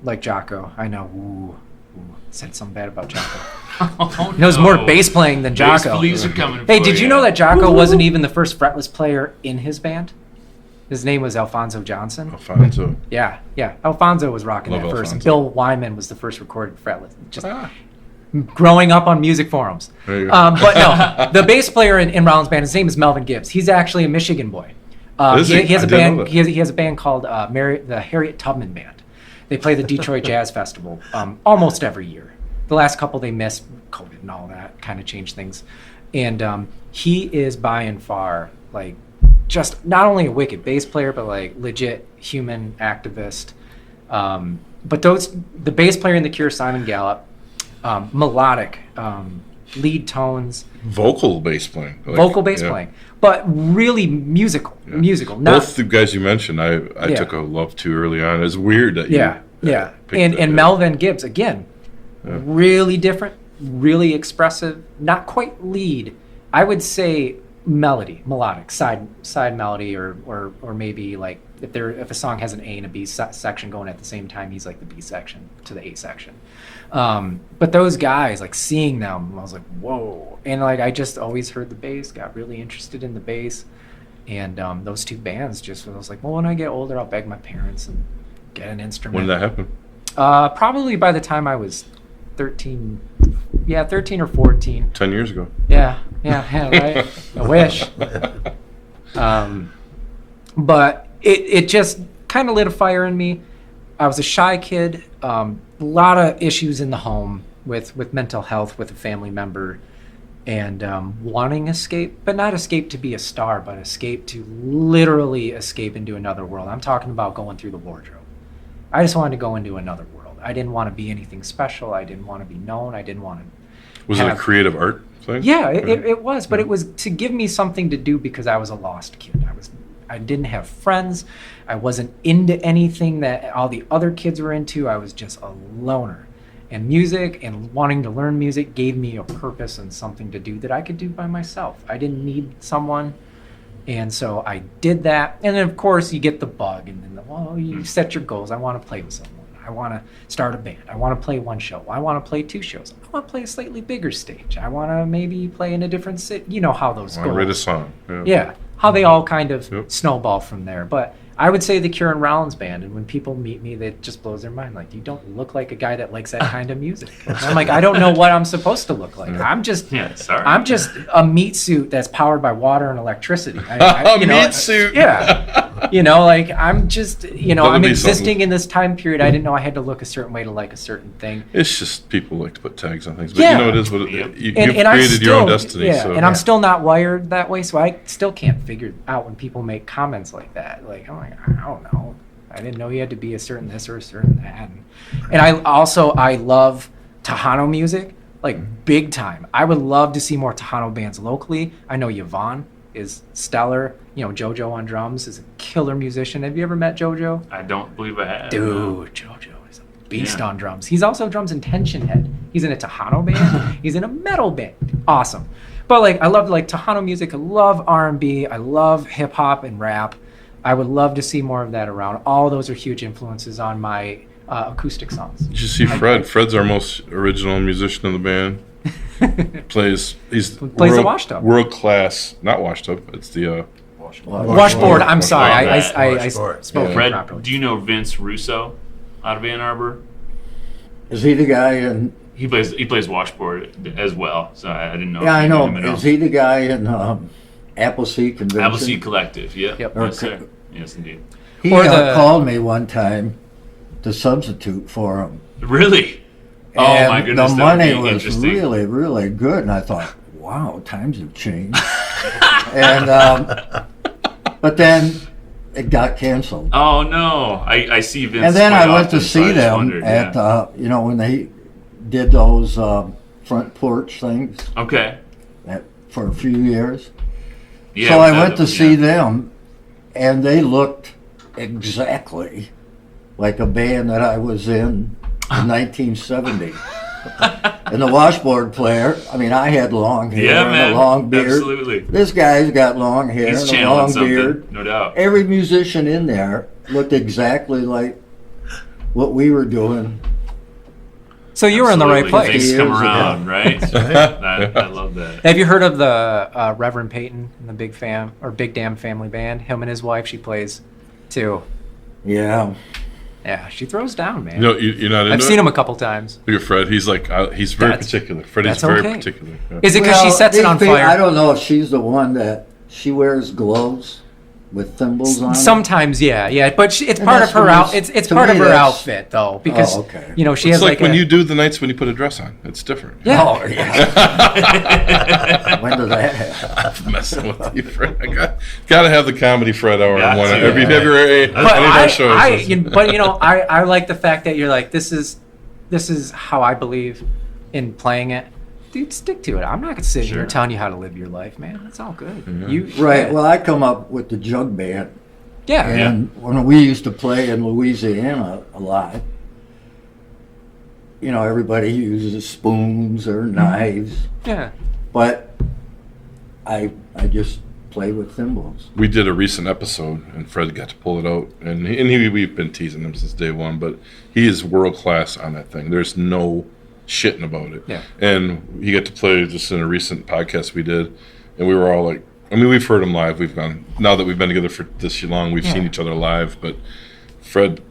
Like Jocko, I know. Ooh, said something bad about Jocko. Oh, Knows more bass playing than Bass Jocko. police are coming Hey, for did you know that Jocko wasn't even the first fretless player in his band? His name was Alfonso Johnson. Alfonso. Yeah. Alfonso was rocking Love that first, and Alfonso. Bill Wyman was the first recorded fretless. Just growing up on music forums. There you go. But no, the bass player in Rollins' band, his name is Melvin Gibbs. He's actually a Michigan boy. He has I a didn't band. know that. He has a band called the Harriet Tubman Band. They play the Detroit Jazz Festival almost every year. The last couple they missed, COVID and all that kind of changed things. And he is by and far like just not only a wicked bass player, but like legit human activist. But the bass player in The Cure, Simon Gallup, melodic, lead tones, Vocal bass playing. playing, but really musical. Not, Both the guys you mentioned, I took a love to early on. It's weird that And Melvin Gibbs, again, really different, really expressive, not quite lead. I would say melodic, side melody, or maybe like if a song has an A and a B section going at the same time, he's like the B section to the A section. But those guys, like seeing them, I was like, whoa. And like I just always heard the bass, got really interested in the bass. And those 2 bands I was like, well, when I get older, I'll beg my parents and get an instrument. When did that happen? Probably by the time I was 13 or 14. 10 years ago. Yeah, right. I wish. But it just kind of lit a fire in me. I was a shy kid, a lot of issues in the home with mental health with a family member, and wanting escape, but not escape to be a star, but escape to literally escape into another world. I'm talking about going through the wardrobe. I just wanted to go into another world. I didn't want to be anything special. I didn't want to be known. I didn't want to. Was it a creative art thing? Yeah, it was, but it was to give me something to do because I was a lost kid. I didn't have friends. I wasn't into anything that all the other kids were into. I was just a loner. And music and wanting to learn music gave me a purpose and something to do that I could do by myself. I didn't need someone. And so I did that. And then, of course, you get the bug. And then, you set your goals. I want to play with someone. I want to start a band. I want to play 1 show. I want to play 2 shows. I want to play a slightly bigger stage. I want to maybe play in a different city. You know how those go. I write a song. Yeah, how they all kind of snowball from there. But I would say the Cure and Rollins band, and when people meet me, that just blows their mind. Like, you don't look like a guy that likes that kind of music. And I'm like, I don't know what I'm supposed to look like. I'm just a meat suit that's powered by water and electricity. Meat suit. Yeah. Like, I'm just, I'm existing something. in this time period. I didn't know I had to look a certain way to like a certain thing. It's just people like to put tags on things, but it is what you've created your own destiny. Yeah, so. and I'm still not wired that way, so I still can't figure out when people make comments like that. Like, I'm like, I don't know. I didn't know you had to be a certain this or a certain that. And I love Tejano music, like big time. I would love to see more Tejano bands locally. I know Yvonne is stellar. JoJo on drums is a killer musician. Have you ever met JoJo? I don't believe I have. Dude, JoJo is a beast on drums. He's also drums in Tension Head. He's in a Tejano band. He's in a metal band. Awesome. But I love Tejano music. I love R&B. I love hip hop and rap. I would love to see more of that around. All those are huge influences on my acoustic songs. Did you see Fred? Fred's our most original musician in the band. Plays the washtub. World class, not washtub. It's the washboard. I'm sorry, I spoke Fred, properly. do you know Vince Russo out of Ann Arbor? Is he the guy in? He plays washboard as well. So I didn't know. Yeah, I know. Him at all. Is he the guy in Appleseed Convention? Appleseed Collective. Yep. Yep. Yes, sir. Yes, indeed. He called me one time to substitute for him. Really? Oh And my goodness! the that would money be was interesting. really, really good, and I thought, wow, times have changed. And but then it got canceled. Oh no! I see Vince. And then quite I went to often, so I see just them wondered, at yeah. when they did those front porch things Okay. for a few years. Yeah. So we I had went to them, see yeah. them, and they looked exactly like a band that I was in 1970. And the washboard player, I had long hair Yeah, and man. a long beard. Absolutely. This guy's got long hair He's and a channeling long something, beard. no doubt. Every musician in there looked exactly like what we were doing. So you were in the right Absolutely. place. Things come Years around, right? I love that. Have you heard of the Reverend Peyton and the Big Damn Family Band? Him and his wife, she plays too. Yeah. Yeah, she throws down, man. You're not into I've seen him a couple times. Look at Fred. He's he's very That's- particular. Freddie's that's very okay. particular. Yeah. Is it because she sets it on fire? I don't know if she's the one that she wears gloves with thimbles on. Sometimes, yeah, but it's And part of that's her the out. most- It's to part me, of her that's- outfit though, because Oh, okay. she It's has like when a, you do the nights when you put a dress on. It's different. yeah. Oh, yeah. When did that happen? I'm messing with you, Fred. I gotta have the comedy Fred hour Got on to. every any of But our shows. I like the fact that you're like, this is how I believe in playing it. Dude, stick to it. I'm not gonna sit here Sure. telling you how to live your life, man. That's all good. You Right. Well, I come up with the jug band. yeah. And when we used to play in Louisiana a lot, everybody uses spoons or knives, Yeah. but I just play with thimbles. We did a recent episode, and Fred got to pull it out, and we've been teasing him since day one, but he is world class on that thing. There's no shitting about it. Yeah. And he got to play just in a recent podcast we did, and we were all like, we've heard him live. Now that we've been together for this long, we've seen each other live, but Fred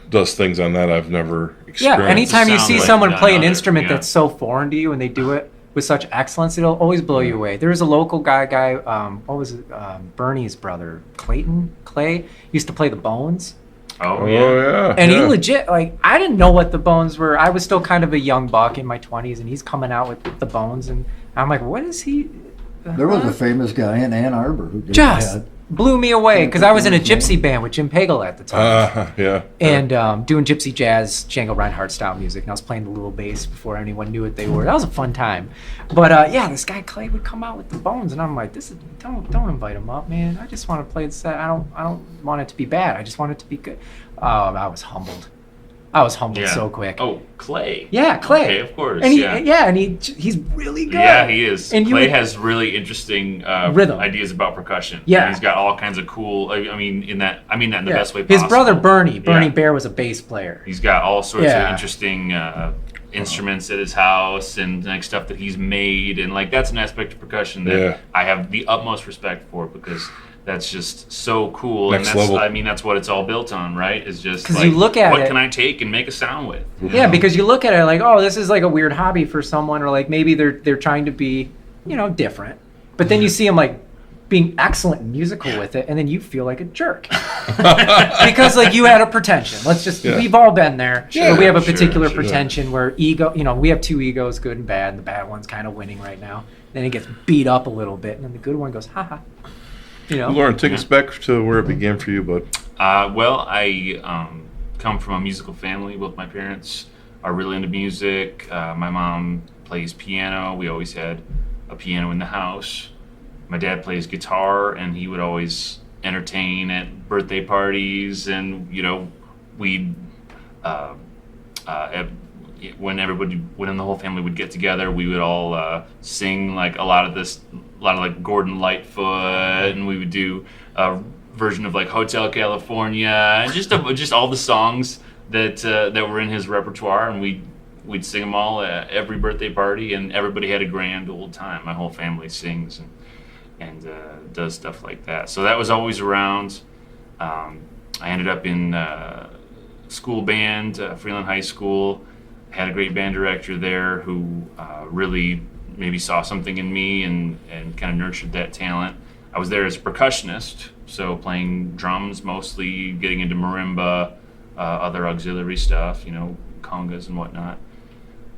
does things on that I've never experienced. Yeah. Anytime you Sound see like someone none play an other, instrument yeah. that's so foreign to you and they do it with such excellence, it'll always blow you away. There was a local guy, what was it? Bernie's brother, Clay, used to play the Bones. Oh Oh, yeah. yeah. And he yeah. legit, I didn't know what the Bones were. I was still kind of a young buck in my 20s, and he's coming out with the Bones, and I'm like, what is he? There was a famous guy in Ann Arbor who did Just that. blew me away, because I was in a Can't think of his gypsy band with Jim Pagel at the time. Yeah. And doing gypsy jazz, Django Reinhardt style music, and I was playing the little bass before anyone knew what they were. That was a fun time. But this guy Clay would come out with the Bones, and I'm like, don't invite him up, man. I just want to play the set. I don't want it to be bad. I just want it to be good. Oh, I was humbled. Yeah. So quick. Oh, Clay. Yeah, Clay. Okay, of course. And yeah. he's really good. Yeah, he is. And Clay has really interesting Rhythm. ideas about percussion. Yeah. And he's got all kinds of cool. I mean that in the best way His possible. brother Bernie Yeah. Bear was a bass player. He's got all sorts Yeah. of interesting instruments at his house and stuff that he's made, and that's an aspect of percussion that Yeah. I have the utmost respect for, because that's just so cool. Next and that's, level. I mean, that's what it's all built on, right? Is just 'Cause like, you look at what it- can I take and make a sound with? Yeah, because you look at it like, oh, this is like a weird hobby for someone, or like maybe they're trying to be, different. But then you see them like being excellent and musical with it, and then you feel like a jerk because like you had a pretension. We've all been there. Sure, but we have a sure, particular sure. pretension where ego. We have two egos, good and bad, and the bad one's kind of winning right now. Then it gets beat up a little bit, and then the good one goes, haha. Loren, take us back to where it began for you, bud. Well, I come from a musical family. Both my parents are really into music. My mom plays piano. We always had a piano in the house. My dad plays guitar, and he would always entertain at birthday parties, and we'd when the whole family would get together, we would all sing like a lot of like Gordon Lightfoot, and we would do a version of like Hotel California, and just all the songs that were in his repertoire, and we'd sing them all at every birthday party, and everybody had a grand old time. My whole family sings and does stuff like that. So that was always around. I ended up in school band, Freeland High School. Had a great band director there who really maybe saw something in me and kind of nurtured that talent. I was there as a percussionist, so playing drums mostly, getting into marimba, other auxiliary stuff, congas and whatnot.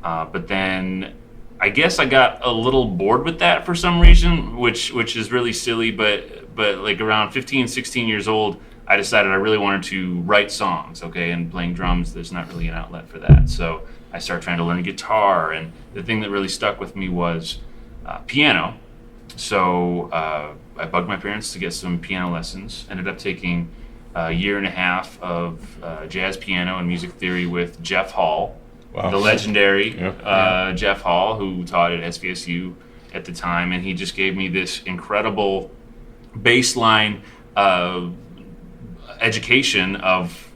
But then I guess I got a little bored with that for some reason, which is really silly, but like around 15, 16 years old, I decided I really wanted to write songs, okay, and playing drums, there's not really an outlet for that. So I started trying to learn guitar, and the thing that really stuck with me was piano. So I bugged my parents to get some piano lessons, ended up taking a year and a half of jazz piano and music theory with Jeff Hall, the legendary Jeff Hall, who taught at SVSU at the time, and he just gave me this incredible baseline education of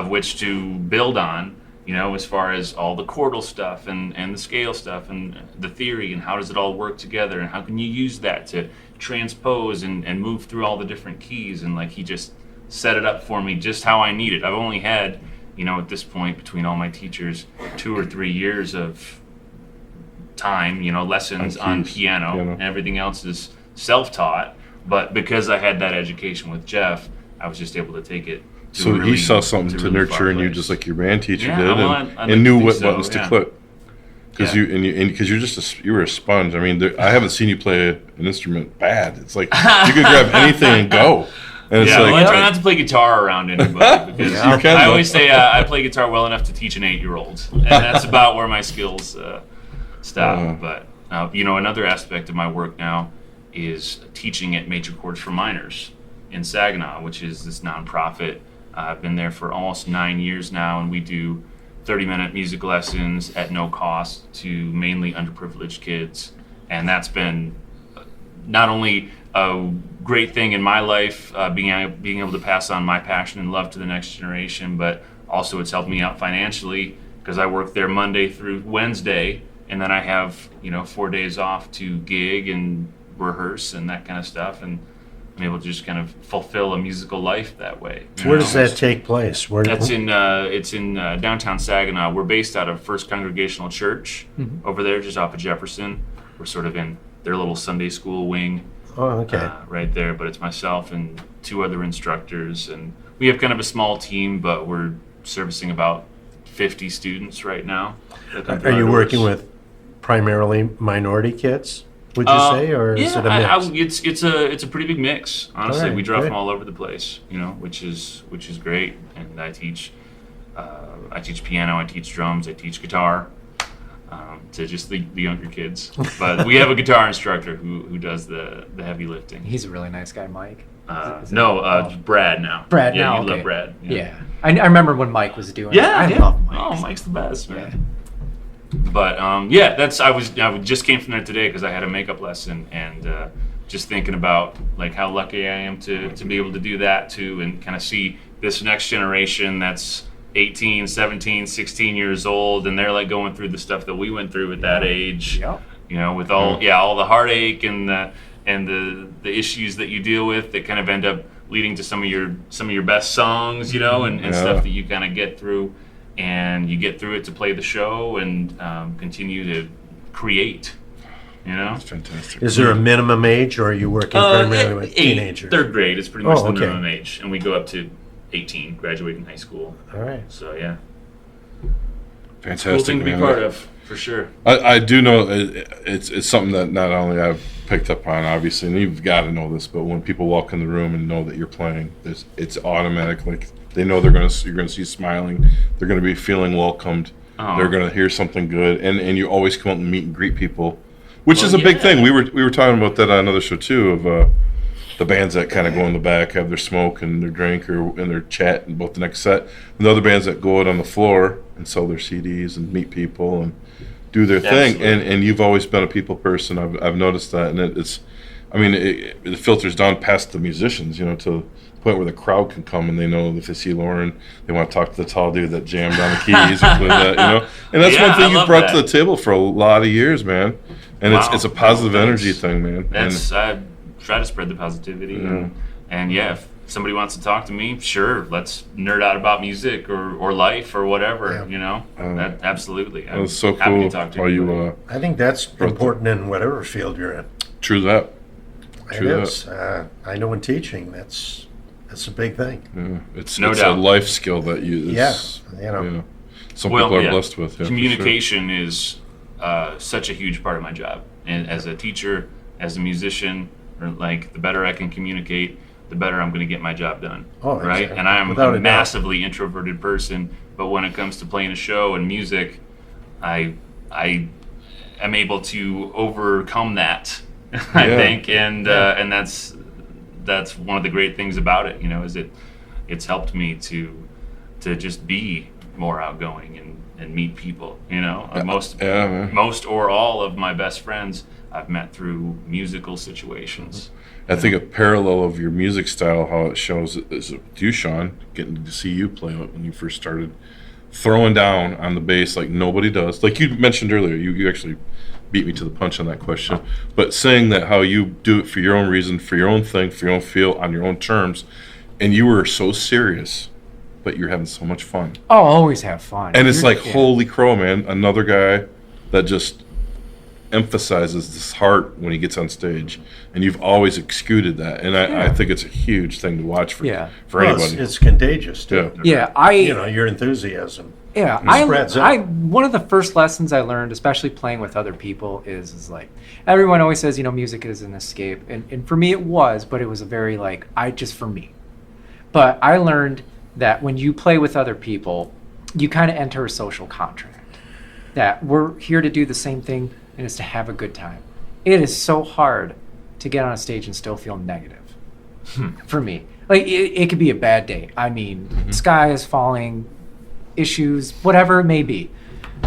which to build on, as far as all the chordal stuff and the scale stuff and the theory and how does it all work together and how can you use that to transpose and move through all the different keys, and like he just set it up for me just how I need it. I've only had, at this point between all my teachers, 2 or 3 years of time, lessons on piano, and everything else is self-taught. But because I had that education with Jeff, I was just able to take it to So really, he saw something to really nurture far in you, place. just like your band teacher Yeah, did, well, and, I'd like and knew to what think so, buttons to yeah. click. Because Yeah. you're just you were a sponge. I mean, I haven't seen you play an instrument bad. It's like you could grab anything and go. And it's Yeah, like, well, I try not to play guitar around anybody because You can, I though. always say I play guitar well enough to teach an 8-year-old, and that's about where my skills stop. But another aspect of my work now is teaching at Major Chords For Minors in Saginaw, which is this nonprofit. I've been there for almost 9 years now, and we do 30-minute music lessons at no cost to mainly underprivileged kids, and that's been not only a great thing in my life, being able to pass on my passion and love to the next generation, but also it's helped me out financially because I work there Monday through Wednesday, and then I have 4 days off to gig and rehearse and that kind of stuff, and I'm able to just kind of fulfill a musical life that way. Where does that take place? That's it's in downtown Saginaw. We're based out of First Congregational Church over there, just off of Jefferson. We're sort of in their little Sunday school wing. Oh, okay. Right there, but it's myself and 2 other instructors, and we have kind of a small team, but we're servicing about 50 students right now. Are you working with primarily minority kids, would you say, or is it a mix? It's a pretty big mix. Honestly, All right, we drop good. from all over the place, which is great. And I teach piano, I teach drums, I teach guitar. To just the younger kids, but we have a guitar instructor who does the heavy lifting. He's a really nice guy, Mike. Brad now. Brad yeah, now, you love okay. Brad. Yeah. I remember when Mike was doing it. I love Mike. Oh, Mike's the best, man. Yeah. But I just came from there today because I had a makeup lesson, and just thinking about like how lucky I am to be able to do that too, and kind of see this next generation that's 18, 17, 16 years old, and they're like going through the stuff that we went through at that age. Yep. With all the heartache and and the issues that you deal with that kind of end up leading to some of your best songs, you know, and stuff that you kind of get through, and you get through it to play the show and continue to create. You know, That's fantastic. Is there a minimum age, or are you working primarily with 8, teenagers? Third grade is pretty much the okay. minimum age, and we go up to 18, graduating high school. All right. So yeah, Fantastic, cool thing to be man. part of, for sure. I do know it's something that not only I've picked up on, obviously, and you've got to know this, but when people walk in the room and know that you're playing, it's automatic. Like, they know you're going to see smiling, they're going to be feeling welcomed, they're going to hear something good, and you always come out and meet and greet people, which is a big thing. We were talking about that on another show too, of the bands that kind of go in the back, have their smoke and their drink and their chat about the next set, and the other bands that go out on the floor and sell their CDs and meet people and do their thing. And you've always been a people person. I've noticed that, and it filters down past the musicians, you know, to the point where the crowd can come and they know if they see Loren, they want to talk to the tall dude that jammed on the keys or something like that, you know. And that's one thing you've brought to the table for a lot of years, man. And it's a positive energy thing, man. I try to spread the positivity, and if somebody wants to talk to me, sure, let's nerd out about music or life or whatever, you know. That absolutely. That's so happy cool. to talk to How anybody. I think that's important in whatever field you're in. True that. It is. I know in teaching, that's a big thing. Yeah. It's No a doubt. life skill that you know. some people are blessed with. Yeah, communication is such a huge part of my job, and as a teacher, as a musician, or like the better I can communicate, the better I'm going to get my job done. Oh, right? exactly. And I'm Without a a doubt. massively introverted person, but when it comes to playing a show and music, I am able to overcome that. I think, and that's one of the great things about it. You know, is it's helped me to just be more outgoing and meet people. You know, most or all of my best friends I've met through musical situations. I think a parallel of your music style, how it shows, is with you, Sean, getting to see you play when you first started, throwing down on the bass like nobody does. Like you mentioned earlier, you actually beat me to the punch on that question. But saying that how you do it for your own reason, for your own thing, for your own feel, on your own terms, and you were so serious, but you're having so much fun. Oh, always have fun. And it's like, holy crow, man, another guy that just emphasizes this heart when he gets on stage, and you've always exuded that, and I think it's a huge thing to watch for anybody. It's contagious too. Your enthusiasm. Yeah, one of the first lessons I learned, especially playing with other people, is like, everyone always says, you know, music is an escape, and for me it was, but it was a very for me. But I learned that when you play with other people, you kind of enter a social contract, that we're here to do the same thing, and it's to have a good time. It is so hard to get on a stage and still feel negative for me. Like, it could be a bad day. I mean, sky is falling, issues, whatever it may be.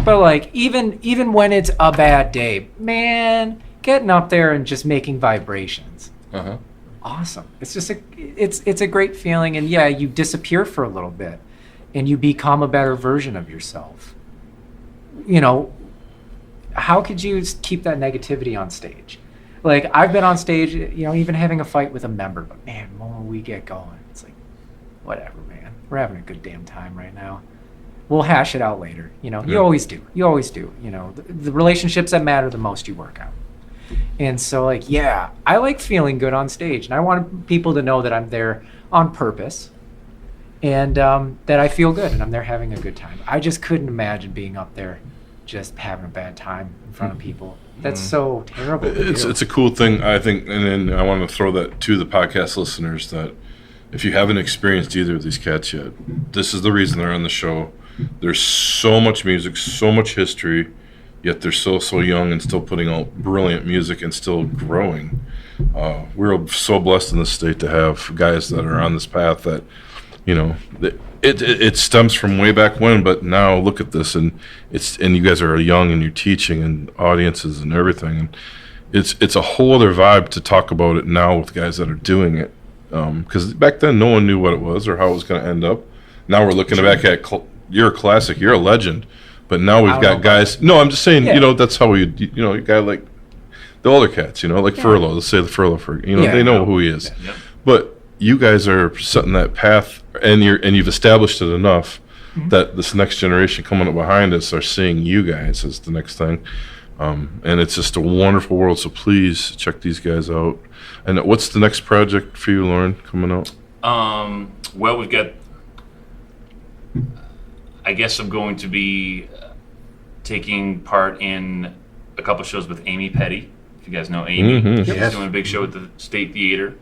But like, even when it's a bad day, man, getting up there and just making vibrations. Awesome. It's just it's a great feeling, and you disappear for a little bit and you become a better version of yourself. You know, how could you keep that negativity on stage? Like, I've been on stage, you know, even having a fight with a member, but man, when we get going, it's like, whatever, man. We're having a good damn time right now. We'll hash it out later. You know, you always do. You always do. You know, the relationships that matter the most, you work out. And so, like, I like feeling good on stage, and I want people to know that I'm there on purpose, and that I feel good, and I'm there having a good time. I just couldn't imagine being up there just having a bad time in front of people. That's so terrible. It's a cool thing, I think, and then I want to throw that to the podcast listeners, that if you haven't experienced either of these cats yet, this is the reason they're on the show. There's so much music, so much history, yet they're so young and still putting out brilliant music and still growing. We're so blessed in this state to have guys that are on this path that, you know, it stems from way back when, but now look at this, and you guys are young and you're teaching and audiences and everything, and it's a whole other vibe to talk about it now with guys that are doing it, because back then no one knew what it was or how it was going to end up. Now we're looking back at you're a classic, you're a legend, but now we've got guys. No, I'm just saying, you know, that's how a guy like the older cats, like Furlo. Let's say the Furlo they know who he is. Yep. But you guys are setting that path, and you've established it enough that this next generation coming up behind us are seeing you guys as the next thing. And it's just a wonderful world. So please check these guys out. And what's the next project for you, Loren, coming out? Well, we've got. I guess I'm going to be taking part in a couple shows with Amy Petty. If you guys know Amy, she's doing a big show at the State Theater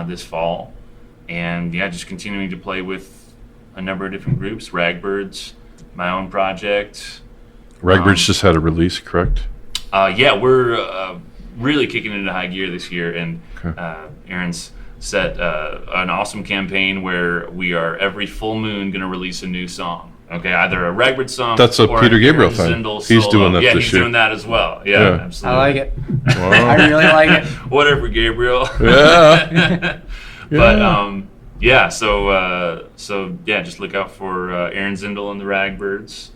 this fall, and just continuing to play with a number of different groups. Ragbirds, my own project. Ragbirds just had a release, correct? We're really kicking into high gear this year, and Aaron's set an awesome campaign where we are every full moon going to release a new song. Okay, either a Ragbird song. That's a or Peter an Gabriel Aaron thing. Zindel He's solo. doing that Yeah, this he's year. doing that as well. Yeah, Yeah. absolutely. I like it. Wow. I really like it. Whatever, Gabriel. Yeah. But so just look out for Aaron Zindel and the Ragbirds,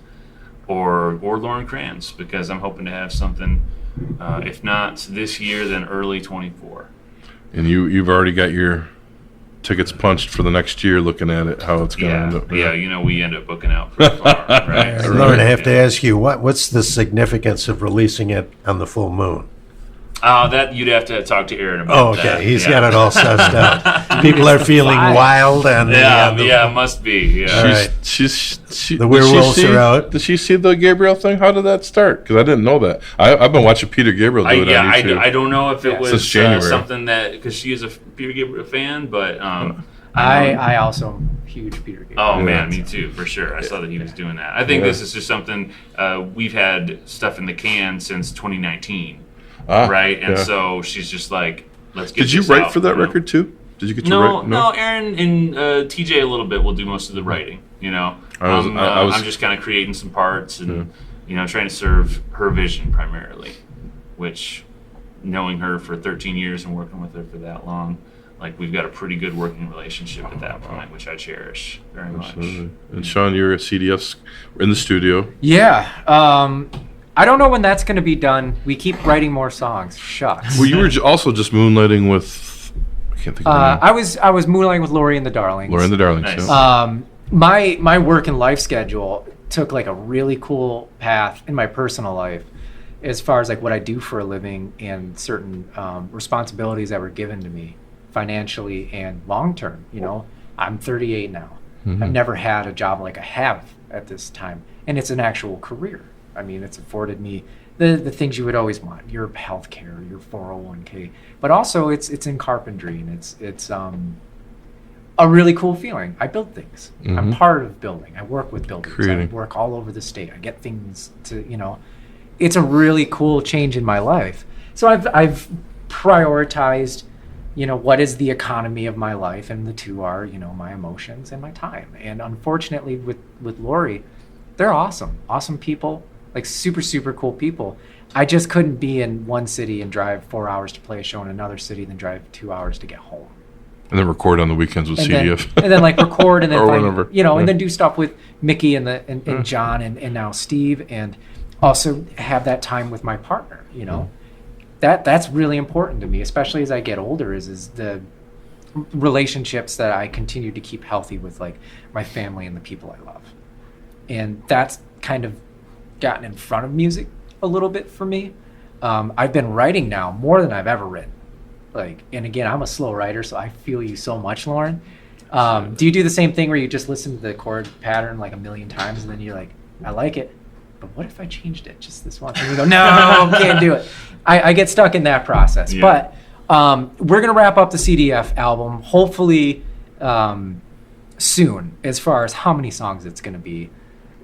or Loren Kranz, because I'm hoping to have something, if not this year, then early 24. And you've already got your tickets punched for the next year, looking at it, how it's going to end up. We end up booking out pretty far, right? Lauren, I have to ask you, what's the significance of releasing it on the full moon? That you'd have to talk to Aaron about. Okay, he's got it all sussed out. People are feeling wild on it must be. Yeah. All right. The werewolves are out. Did she see the Gabriel thing? How did that start? Because I didn't know that. I've been watching Peter Gabriel do it on YouTube. I don't know if it was Since January. something that, because she is a Peter Gabriel fan, but I also am a huge Peter Gabriel. Oh man, me too, for sure. I saw that he was doing that. I think this is just something we've had stuff in the can since 2019, right? And so she's just like, let's get. Did you this write out, for that record too? Did you get to write? No, Aaron and TJ a little bit will do most of the writing. I'm just kind of creating some parts and trying to serve her vision primarily, which, knowing her for 13 years and working with her for that long, like, we've got a pretty good working relationship at that point, which I cherish very much. And Sean, you're at CDF's in the studio. Yeah. I don't know when that's going to be done. We keep writing more songs. Shucks. Well, you were also just moonlighting with, I can't think of the name. I was moonlighting with Lori and the Darlings. Loren and the Darlings. Nice. Yeah. My work and life schedule took like a really cool path in my personal life, as far as like what I do for a living and certain responsibilities that were given to me financially and long term. I'm 38 now. I've never had a job like I have at this time, and it's an actual career. I mean, it's afforded me the things you would always want: your health care, your 401k, but also it's in carpentry, and it's a really cool feeling. I build things. I'm part of building. I work with builders. Creating. I work all over the state. I get things to, it's a really cool change in my life. So I've prioritized, what is the economy of my life, and the two are, my emotions and my time. And unfortunately with Lori, they're awesome people, like super, super cool people. I just couldn't be in one city and drive 4 hours to play a show in another city, then drive 2 hours to get home. And then record on the weekends with CDF. And then like record and then Or find, whatever. and then do stuff with Mickey and John and now Steve, and also have that time with my partner. That's really important to me, especially as I get older, is the relationships that I continue to keep healthy with, like my family and the people I love. And that's kind of gotten in front of music a little bit for me. I've been writing now more than I've ever written. And again, I'm a slow writer, so I feel you so much, Loren. Do you do the same thing where you just listen to the chord pattern like a million times and then you're like, I like it, but what if I changed it just this once? And you go, no, can't do it. I get stuck in that process. Yeah. But we're going to wrap up the CDF album, hopefully soon, as far as how many songs it's going to be.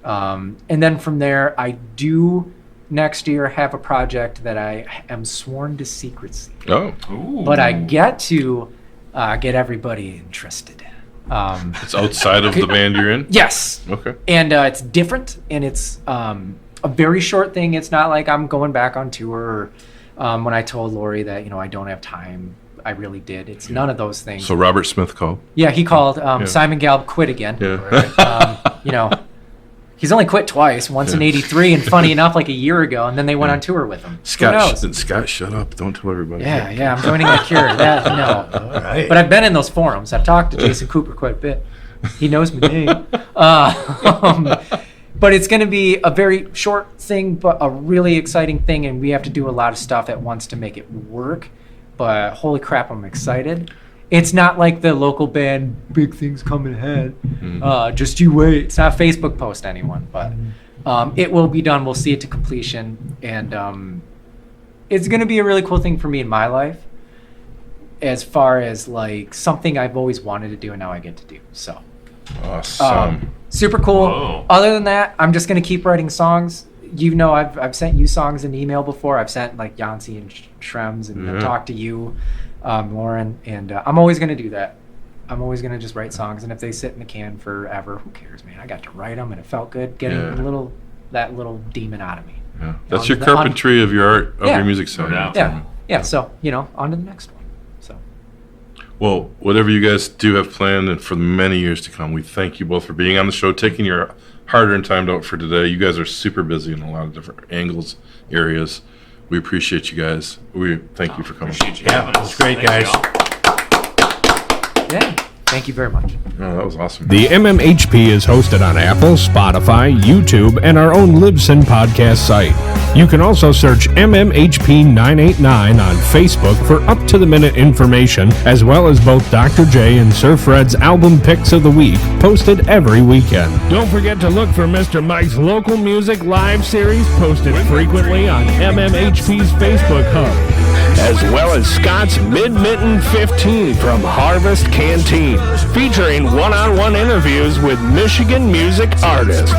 And then from there, I do next year have a project that I am sworn to secrecy. Oh. Ooh. But I get to get everybody interested. It's outside of the band you're in? Yes. Okay. And it's different, and it's a very short thing. It's not like I'm going back on tour. Or, when I told Lori that, I don't have time, I really did. It's none of those things. So Robert Smith called. Yeah, he called. Simon Gallup quit again. Yeah. He's only quit twice, once in '83 and funny enough like a year ago, and then they went on tour with him. Scott, shut up. Don't tell everybody. Yeah, I'm joining the Cure. No. All right. But I've been in those forums. I've talked to Jason Cooper quite a bit. He knows my name. But it's going to be a very short thing, but a really exciting thing, and we have to do a lot of stuff at once to make it work. But holy crap, I'm excited. It's not like the local band, big things coming ahead. Just you wait. It's not a Facebook post, anyone, but it will be done. We'll see it to completion, and it's going to be a really cool thing for me in my life, as far as like something I've always wanted to do, and now I get to do. So Awesome. super cool. Whoa. Other than that, I'm just going to keep writing songs. You know, I've sent you songs in email before. I've sent like Yancey and Shrems, and I've talked to you, Loren, and I'm always going to do that. I'm always going to just write songs, and if they sit in the can forever, who cares, man? I got to write them, and it felt good getting that little demon out of me. Yeah. That's your carpentry of your art, of your music sound. No doubt. Yeah. So on to the next one. So. Well, whatever you guys do have planned and for many years to come, we thank you both for being on the show, taking your hard-earned time out for today. You guys are super busy in a lot of different angles, areas. We appreciate you guys. We thank you for coming. Appreciate you having us. It's great, Thank guys. y'all. Yeah. Thank you very much. Oh, that was awesome. The MMHP is hosted on Apple, Spotify, YouTube, and our own Libsyn podcast site. You can also search MMHP 989 on Facebook for up-to-the-minute information, as well as both Dr. J and Sir Fred's album picks of the week, posted every weekend. Don't forget to look for Mr. Mike's local music live series, posted frequently on MMHP's Facebook hub, as well as Scott's Mid-Mitten 15 from Harvest Canteen, featuring one-on-one interviews with Michigan music artists.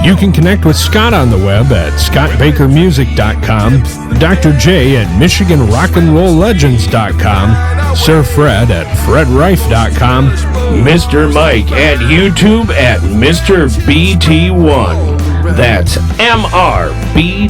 You can connect with Scott on the web at scottbakermusic.com, Dr. J at michiganrockandrolllegends.com, Sir Fred at fredrife.com, Mr. Mike at YouTube at Mr. BT1. That's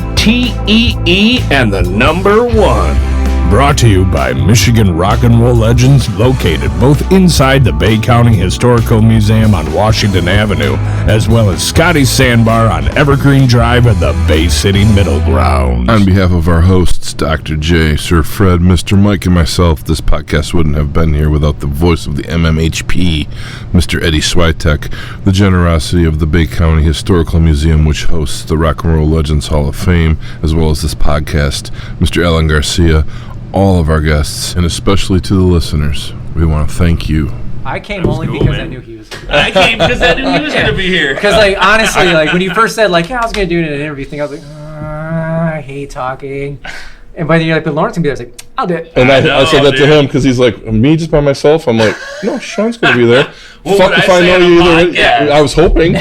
MRBTEE and the number 1. Brought to you by Michigan Rock and Roll Legends, located both inside the Bay County Historical Museum on Washington Avenue, as well as Scotty's Sandbar on Evergreen Drive at the Bay City Middle Grounds. On behalf of our hosts, Dr. J, Sir Fred, Mr. Mike, and myself, this podcast wouldn't have been here without the voice of the MMHP, Mr. Eddie Switek, the generosity of the Bay County Historical Museum, which hosts the Rock and Roll Legends Hall of Fame, as well as this podcast, Mr. Alan Garcia, all of our guests, and especially to the listeners. We want to thank you. I came That was only cool, because I man. knew he was. I came because I knew he was going to be here. Because like honestly, like when you first said like, yeah, I was gonna do it in an interview thing, I was like, I hate talking. And by the year, like, but Lawrence can be there. I was like, I'll do it. And I know, said that to dude. him because he's like, me just by myself? I'm like, no, Sean's going to be there. What Fuck would if I I say know on you a either. podcast? I was hoping.